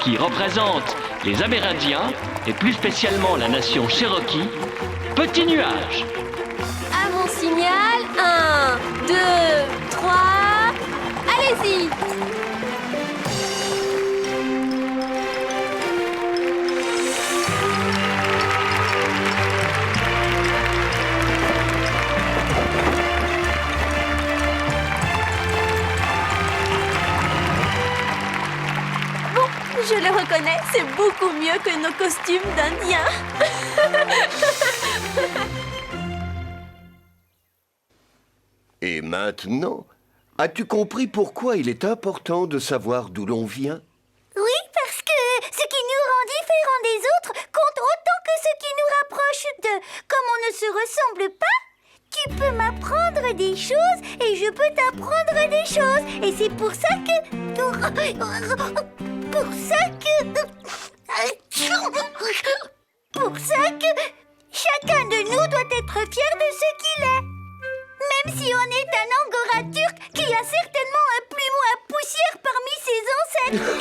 qui représente les Amérindiens, et plus spécialement la nation Cherokee, Petit Nuage. À mon signal, 1, 2, 3, allez-y! Je le reconnais, c'est beaucoup mieux que nos costumes d'Indiens. Et maintenant, as-tu compris pourquoi il est important de savoir d'où l'on vient? Oui, parce que ce qui nous rend différents des autres compte autant que ce qui nous rapproche d'eux. Comme on ne se ressemble pas, tu peux m'apprendre des choses et je peux t'apprendre des choses. Et c'est pour ça que... Pour ça que chacun de nous doit être fier de ce qu'il est. Même si on est un Angora turc qui a certainement un plumeau à poussière parmi ses ancêtres.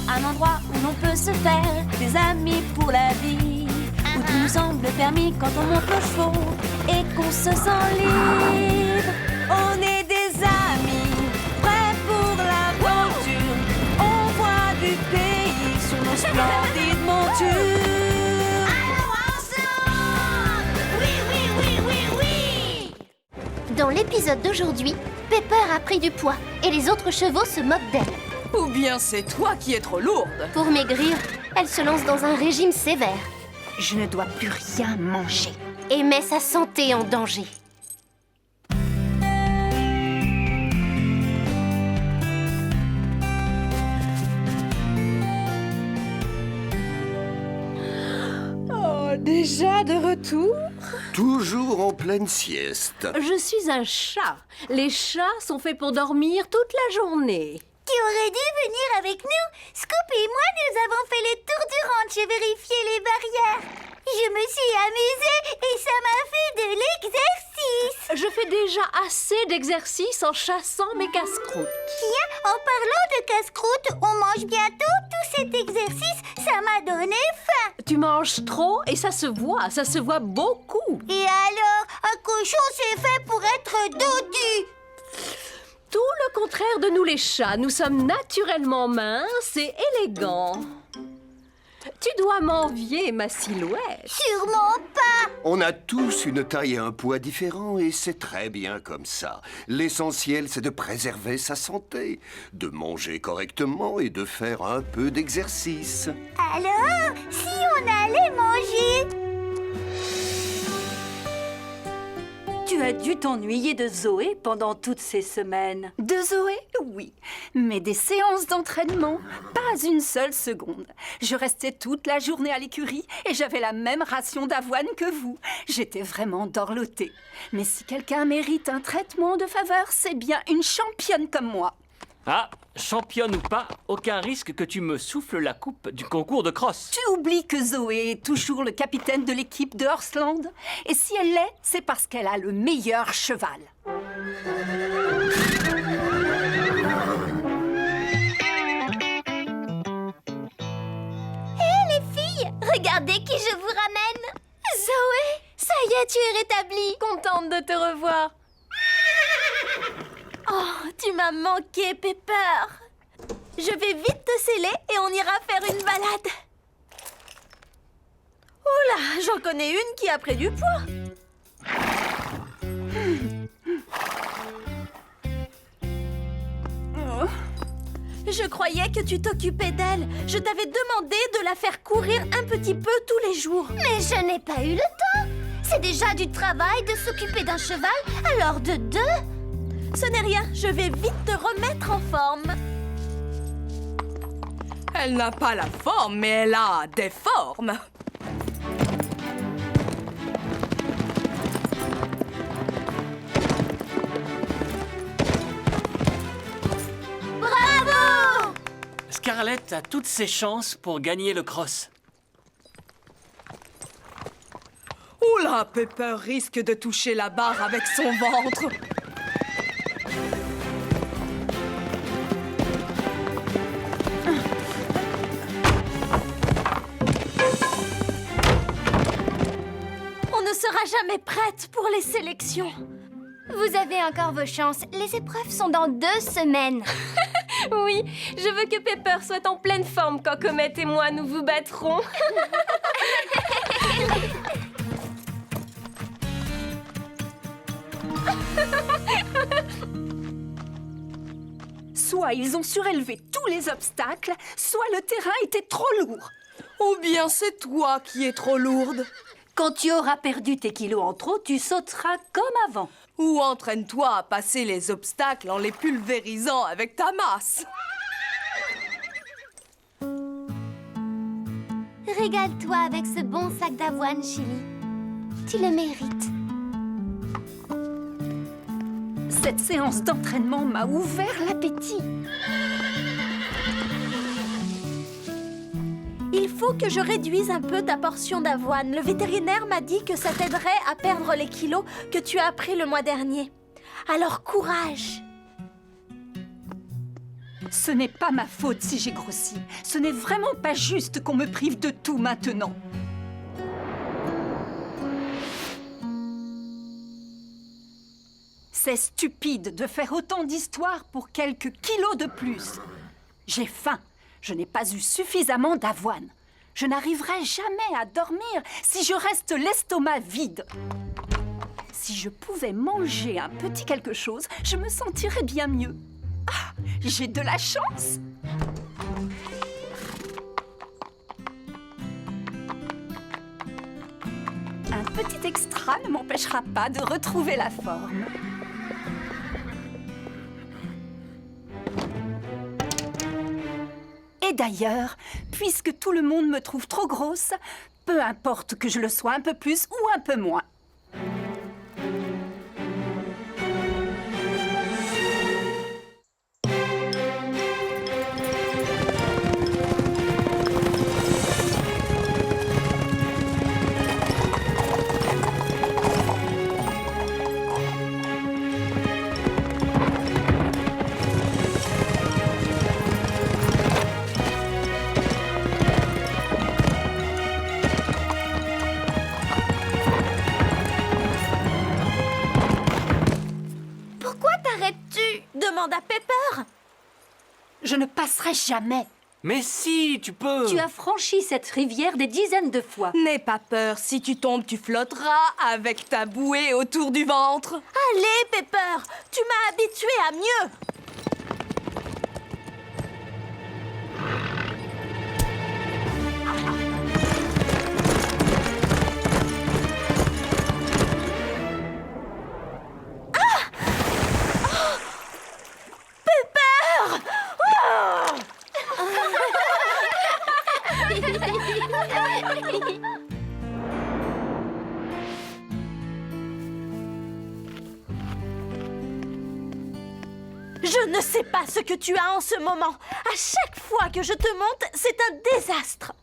Un endroit où l'on peut se faire des amis pour la vie, où tout nous semble permis quand on monte aux chevaux et qu'on se sent libre. On est des amis, prêts pour l'aventure. On voit du pays sur nos splendides montures. Allons ensemble! Oui! Dans l'épisode d'aujourd'hui, Pepper a pris du poids et les autres chevaux se moquent d'elle. Ou bien c'est toi qui es trop lourde. Pour maigrir, elle se lance dans un régime sévère Je ne dois plus rien manger. et met sa santé en danger. Oh, déjà de retour? Toujours en pleine sieste. Je suis un chat. Les chats sont faits pour dormir toute la journée. Qui aurait dû venir avec nous? Scoop et moi, nous avons fait le tour du ranch et vérifié les barrières. Je me suis amusée et ça m'a fait de l'exercice. Je fais déjà assez d'exercices en chassant mes casse-croûtes. Tiens, en parlant de casse-croûte, on mange bientôt tout cet exercice. Ça m'a donné faim. Tu manges trop et ça se voit beaucoup. Et alors, un cochon, c'est fait pour être dodu. Tout le contraire de nous les chats. Nous sommes naturellement minces et élégants. Tu dois m'envier ma silhouette. Sûrement pas. On a tous une taille et un poids différents et c'est très bien comme ça. L'essentiel, c'est de préserver sa santé, de manger correctement et de faire un peu d'exercice. Alors, si on allait manger? Tu as dû t'ennuyer de Zoé pendant toutes ces semaines. De Zoé, oui. Mais des séances d'entraînement, pas une seule seconde. Je restais toute la journée à l'écurie et j'avais la même ration d'avoine que vous. J'étais vraiment dorlotée. Mais si quelqu'un mérite un traitement de faveur, c'est bien une championne comme moi. Ah, championne ou pas, aucun risque que tu me souffles la coupe du concours de crosse. Tu oublies que Zoé est toujours le capitaine de l'équipe de Horseland. Et si elle l'est, c'est parce qu'elle a le meilleur cheval. Hé, les filles, regardez qui je vous ramène. Zoé, ça y est, tu es rétablie. Contente de te revoir. Oh, tu m'as manqué, Pepper. Je vais vite te sceller et on ira faire une balade. Oh là, j'en connais une qui a pris du poids. Je croyais que tu t'occupais d'elle. Je t'avais demandé de la faire courir un petit peu tous les jours. Mais je n'ai pas eu le temps. C'est déjà du travail de s'occuper d'un cheval, alors de deux. Ce n'est rien, je vais vite te remettre en forme. Elle n'a pas la forme, mais elle a des formes. Bravo! Scarlett a toutes ses chances pour gagner le cross. Oula, Pepper risque de toucher la barre avec son ventre. On ne sera jamais prête pour les sélections. Vous avez encore vos chances. Les épreuves sont dans 2 semaines. Oui, je veux que Pepper soit en pleine forme quand Comet et moi nous vous battrons. Soit ils ont surélevé tous les obstacles, soit le terrain était trop lourd. Ou bien c'est toi qui es trop lourde. Quand tu auras perdu tes kilos en trop, tu sauteras comme avant. Ou entraîne-toi à passer les obstacles en les pulvérisant avec ta masse. Régale-toi avec ce bon sac d'avoine, Chili. Tu le mérites. Cette séance d'entraînement m'a ouvert l'appétit. Il faut que je réduise un peu ta portion d'avoine. Le vétérinaire m'a dit que ça t'aiderait à perdre les kilos que tu as pris le mois dernier. Alors courage! Ce n'est pas ma faute si j'ai grossi. Ce n'est vraiment pas juste qu'on me prive de tout maintenant. C'est stupide de faire autant d'histoires pour quelques kilos de plus. J'ai faim. Je n'ai pas eu suffisamment d'avoine. Je n'arriverai jamais à dormir si je reste l'estomac vide. Si je pouvais manger un petit quelque chose, je me sentirais bien mieux. Ah, j'ai de la chance! Un petit extra ne m'empêchera pas de retrouver la forme. Et d'ailleurs, puisque tout le monde me trouve trop grosse, peu importe que je le sois un peu plus ou un peu moins. Demande à Pepper. Je ne passerai jamais. Mais si, tu peux. Tu as franchi cette rivière des dizaines de fois. N'aie pas peur, si tu tombes, tu flotteras avec ta bouée autour du ventre. Allez, Pepper, tu m'as habituée à mieux. Je ne sais pas ce que tu as en ce moment. À chaque fois que je te monte, c'est un désastre.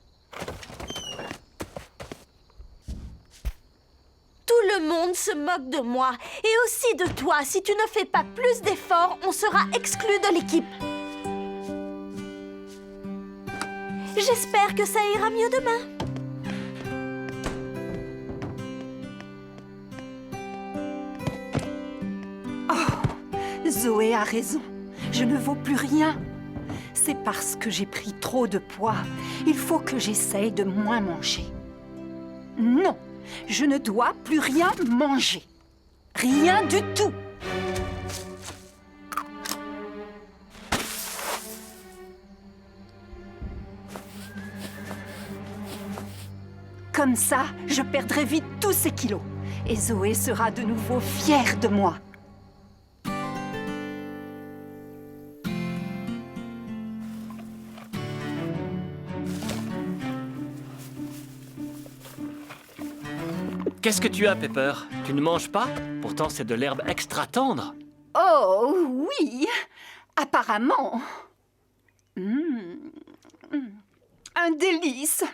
Tout le monde se moque de moi. Et aussi de toi. Si tu ne fais pas plus d'efforts, on sera exclu de l'équipe. J'espère que ça ira mieux demain. Zoé a raison. Je ne vaux plus rien. C'est parce que j'ai pris trop de poids. Il faut que j'essaye de moins manger. Non, je ne dois plus rien manger. Rien du tout. Comme ça, je perdrai vite tous ces kilos. Et Zoé sera de nouveau fière de moi. Qu'est-ce que tu as, Pepper? Tu ne manges pas? Pourtant, c'est de l'herbe extra tendre. Oh, oui, apparemment. Un délice.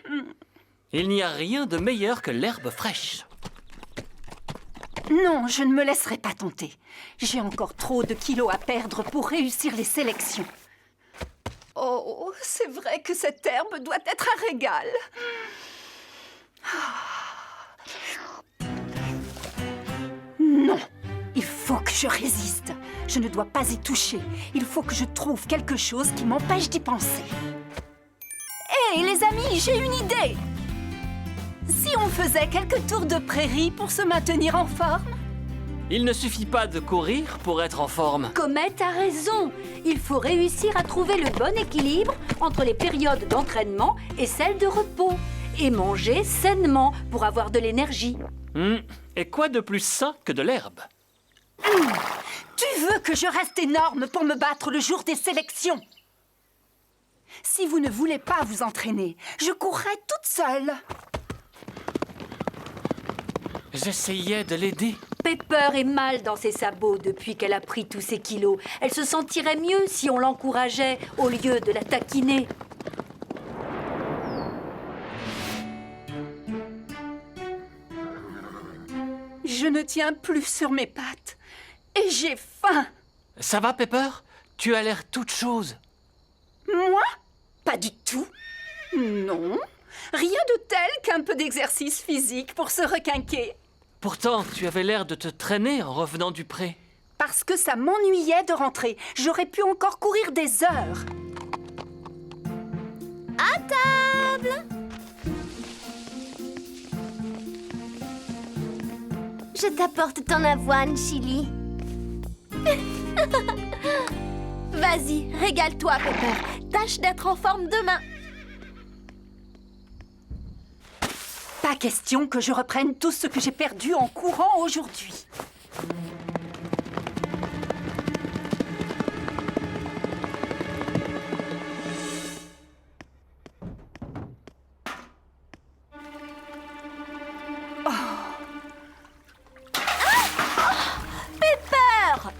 Il n'y a rien de meilleur que l'herbe fraîche. Non, je ne me laisserai pas tenter. J'ai encore trop de kilos à perdre pour réussir les sélections. Oh, c'est vrai que cette herbe doit être un régal. Non, il faut que je résiste. Je ne dois pas y toucher. Il faut que je trouve quelque chose qui m'empêche d'y penser. Hé, les amis, j'ai une idée! Si on faisait quelques tours de prairie pour se maintenir en forme? Il ne suffit pas de courir pour être en forme. Comet a raison. Il faut réussir à trouver le bon équilibre entre les périodes d'entraînement et celles de repos. Et manger sainement pour avoir de l'énergie. Et quoi de plus sain que de l'herbe? Tu veux que je reste énorme pour me battre le jour des sélections? Si vous ne voulez pas vous entraîner, je courrai toute seule. J'essayais de l'aider. Pepper est mal dans ses sabots depuis qu'elle a pris tous ses kilos. Elle se sentirait mieux si on l'encourageait au lieu de la taquiner. Je ne tiens plus sur mes pattes. Et j'ai faim. Ça va, Pepper? Tu as l'air toute chose. Moi? Pas du tout. Non. Rien de tel qu'un peu d'exercice physique pour se requinquer. Pourtant, tu avais l'air de te traîner en revenant du pré. Parce que ça m'ennuyait de rentrer. J'aurais pu encore courir des heures. À table! Je t'apporte ton avoine, Chili. Vas-y, régale-toi, Pepper. Tâche d'être en forme demain. Pas question que je reprenne tout ce que j'ai perdu en courant aujourd'hui. Pepper!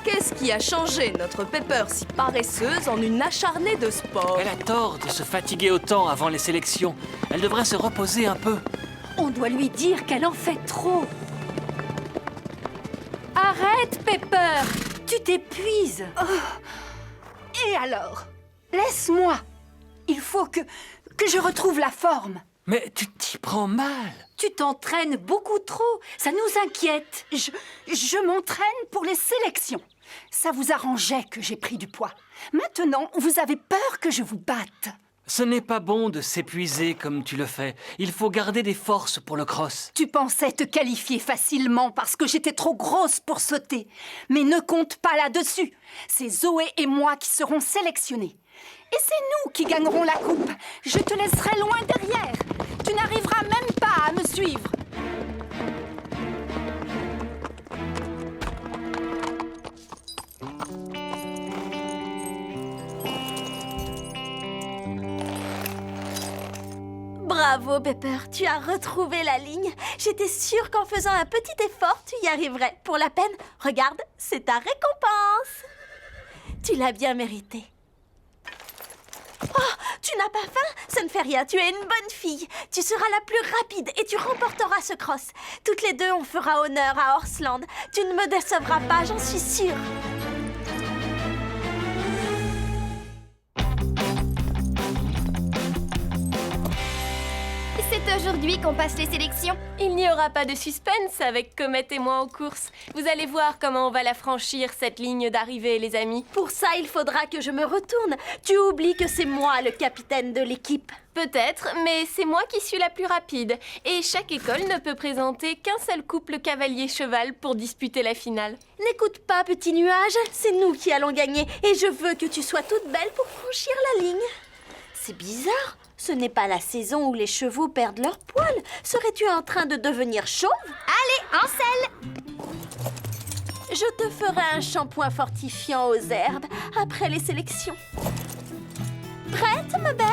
Qu'est-ce qui a changé notre Pepper si paresseuse en une acharnée de sport? Elle a tort de se fatiguer autant avant les sélections. Elle devrait se reposer un peu. On doit lui dire qu'elle en fait trop. Arrête, Pepper! Tu t'épuises. Et alors? Laisse-moi. Il faut que je retrouve la forme. Mais tu t'y prends mal. Tu t'entraînes beaucoup trop. Ça nous inquiète. Je m'entraîne pour les sélections. Ça vous arrangeait que j'ai pris du poids. Maintenant, vous avez peur que je vous batte. Ce n'est pas bon de s'épuiser comme tu le fais. Il faut garder des forces pour le cross. Tu pensais te qualifier facilement parce que j'étais trop grosse pour sauter. Mais ne compte pas là-dessus. C'est Zoé et moi qui serons sélectionnés. Et c'est nous qui gagnerons la coupe. Je te laisserai loin derrière. Tu n'arriveras même pas à me suivre. Bravo, Pepper, tu as retrouvé la ligne. J'étais sûre qu'en faisant un petit effort, tu y arriverais. Pour la peine, regarde, c'est ta récompense. Tu l'as bien mérité. Oh, tu n'as pas faim? Ça ne fait rien, tu es une bonne fille. Tu seras la plus rapide et tu remporteras ce cross. Toutes les deux, on fera honneur à Horseland. Tu ne me décevras pas, j'en suis sûre. c'est aujourd'hui qu'on passe les sélections. Il n'y aura pas de suspense avec Comet et moi en course. Vous allez voir comment on va la franchir, cette ligne d'arrivée, les amis. Pour ça, il faudra que je me retourne. Tu oublies que c'est moi le capitaine de l'équipe. Peut-être, mais c'est moi qui suis la plus rapide. Et chaque école ne peut présenter qu'un seul couple cavalier-cheval pour disputer la finale. N'écoute pas, petit nuage, c'est nous qui allons gagner. Et je veux que tu sois toute belle pour franchir la ligne. C'est bizarre, ce n'est pas la saison où les chevaux perdent leurs poils. Serais-tu en train de devenir chauve? Allez, en selle! Je te ferai un shampoing fortifiant aux herbes après les sélections. Prête, ma belle?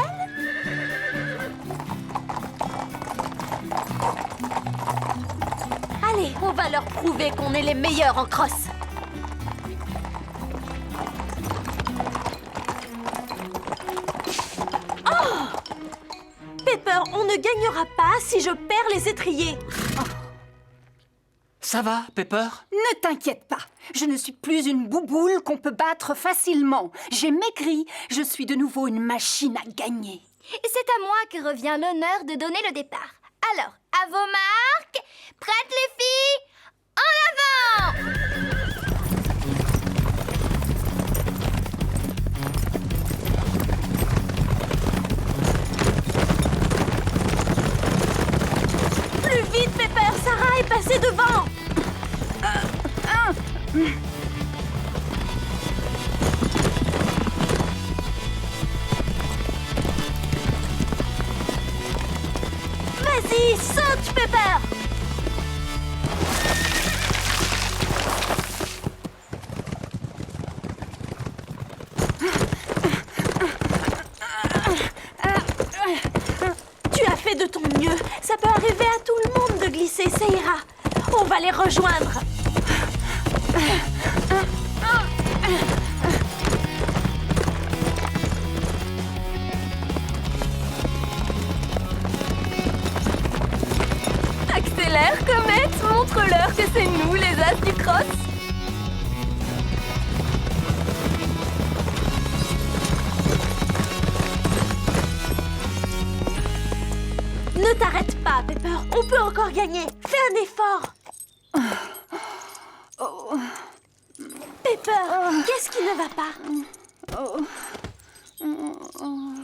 Allez, on va leur prouver qu'on est les meilleurs en crosse. Oh! Pepper, on ne gagnera pas si je perds les étriers. Oh. Ça va, Pepper? Ne t'inquiète pas, je ne suis plus une bouboule qu'on peut battre facilement. J'ai maigri, je suis de nouveau une machine à gagner. Et c'est à moi que revient l'honneur de donner le départ. Alors, à vos marques, prêtes les filles, en avant! Plus vite, Pepper, Sarah est passée devant. Vas-y, saute, Pepper. Tu as fait de ton mieux. Ça peut arriver à tout le monde de glisser, ça ira. On va les rejoindre. Accélère, Comet, montre-leur que c'est nous, les as du cross. Ne t'arrête pas, Pepper. On peut encore gagner. Fais un effort. Pepper, qu'est-ce qui ne va pas? Oh,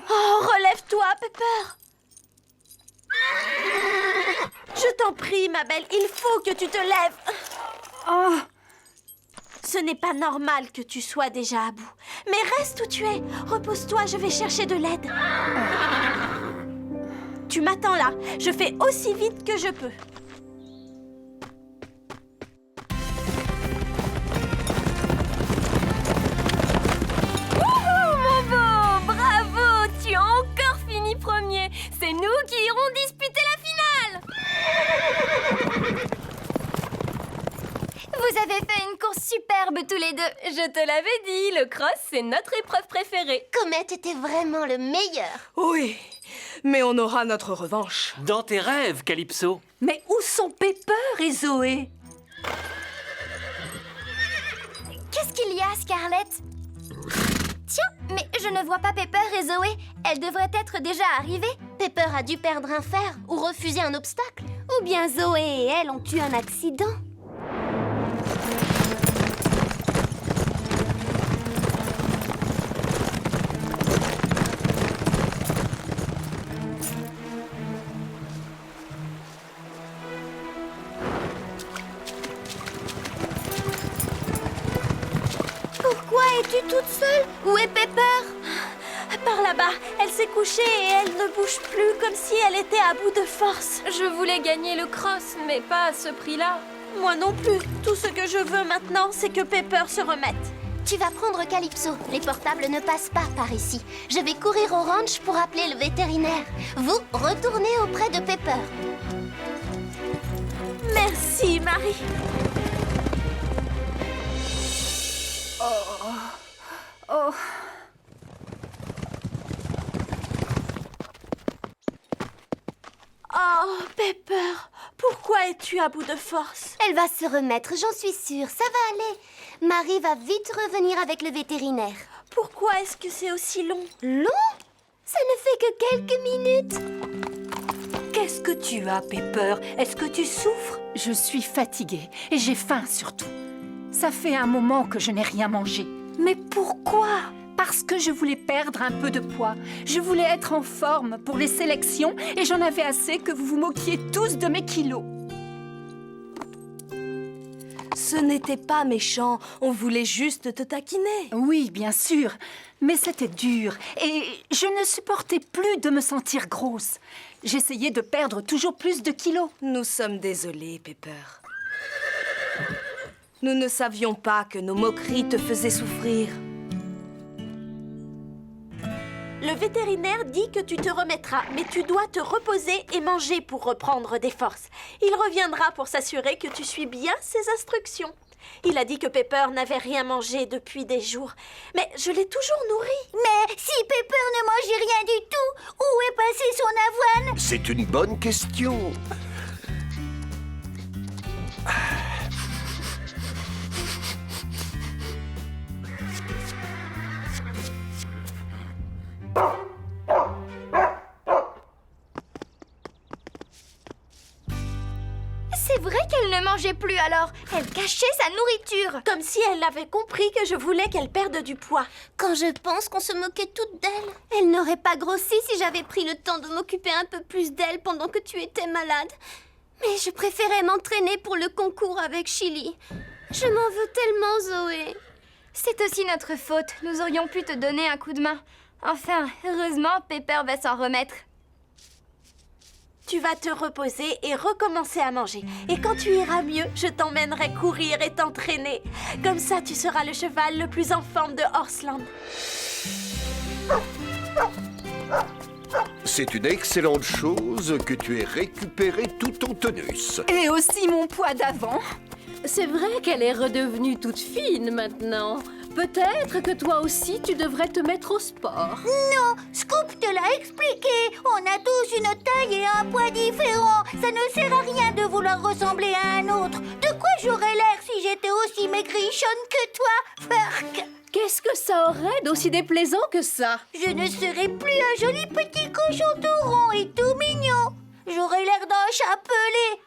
relève-toi, Pepper. Je t'en prie, ma belle, il faut que tu te lèves. Ce n'est pas normal que tu sois déjà à bout. Mais reste où tu es. Repose-toi, je vais chercher de l'aide. Tu m'attends là. Je fais aussi vite que je peux. Wouhou, mon beau! Bravo! Tu as encore fini premier. C'est nous qui irons disputer la finale. Vous avez fait une course superbe tous les deux. Je te l'avais dit, le cross, c'est notre épreuve préférée. Comet était vraiment le meilleur. Oui, mais on aura notre revanche. Dans tes rêves, Calypso. Mais où sont Pepper et Zoé? Qu'est-ce qu'il y a, Scarlett? Tiens, mais je ne vois pas Pepper et Zoé. Elles devraient être déjà arrivées. Pepper a dû perdre un fer ou refuser un obstacle. Ou bien Zoé et elle ont eu un accident. Pourquoi es-tu toute seule? Où est Pepper? Par là-bas, elle s'est couchée et elle ne bouge plus comme si elle était à bout de force. Je voulais gagner le cross, mais pas à ce prix-là. Moi non plus. Tout ce que je veux maintenant, c'est que Pepper se remette. Tu vas prendre Calypso. Les portables ne passent pas par ici. Je vais courir au ranch pour appeler le vétérinaire. Vous, retournez auprès de Pepper. Merci, Marie. Oh. Oh, Pepper, pourquoi es-tu à bout de force? Elle va se remettre, j'en suis sûre. Ça va aller. Marie va vite revenir avec le vétérinaire. Pourquoi est-ce que c'est aussi long? Long? Ça ne fait que quelques minutes. Qu'est-ce que tu as, Pepper? Est-ce que tu souffres? Je suis fatiguée et j'ai faim surtout. Ça fait un moment que je n'ai rien mangé. Mais pourquoi? Parce que je voulais perdre un peu de poids. Je voulais être en forme pour les sélections et j'en avais assez que vous vous moquiez tous de mes kilos. Ce n'était pas méchant, on voulait juste te taquiner. Oui, bien sûr, mais c'était dur et je ne supportais plus de me sentir grosse. J'essayais de perdre toujours plus de kilos. Nous sommes désolés, Pepper. Nous ne savions pas que nos moqueries te faisaient souffrir. Le vétérinaire dit que tu te remettras, mais tu dois te reposer et manger pour reprendre des forces. Il reviendra pour s'assurer que tu suis bien ses instructions. Il a dit que Pepper n'avait rien mangé depuis des jours, mais je l'ai toujours nourrie. Mais si Pepper ne mangeait rien du tout, où est passée son avoine? C'est une bonne question. C'est vrai qu'elle ne mangeait plus alors. Elle cachait sa nourriture. Comme si elle avait compris que je voulais qu'elle perde du poids. Quand je pense qu'on se moquait toutes d'elle. Elle n'aurait pas grossi si j'avais pris le temps de m'occuper un peu plus d'elle pendant que tu étais malade. Mais je préférais m'entraîner pour le concours avec Chili. Je m'en veux tellement, Zoé. C'est aussi notre faute. Nous aurions pu te donner un coup de main. Enfin, heureusement, Pepper va s'en remettre. Tu vas te reposer et recommencer à manger. Et quand tu iras mieux, je t'emmènerai courir et t'entraîner. Comme ça, tu seras le cheval le plus en forme de Horseland. C'est une excellente chose que tu aies récupéré tout ton tonus. Et aussi mon poids d'avant. C'est vrai qu'elle est redevenue toute fine maintenant. Peut-être que toi aussi, tu devrais te mettre au sport. Non, Scoop te l'a expliqué. On a tous une taille et un poids différents. Ça ne sert à rien de vouloir ressembler à un autre. De quoi j'aurais l'air si j'étais aussi maigrichonne que toi, Furk? Qu'est-ce que ça aurait d'aussi déplaisant que ça? Je ne serais plus un joli petit cochon tout rond et tout mignon. J'aurais l'air d'un chat pelé.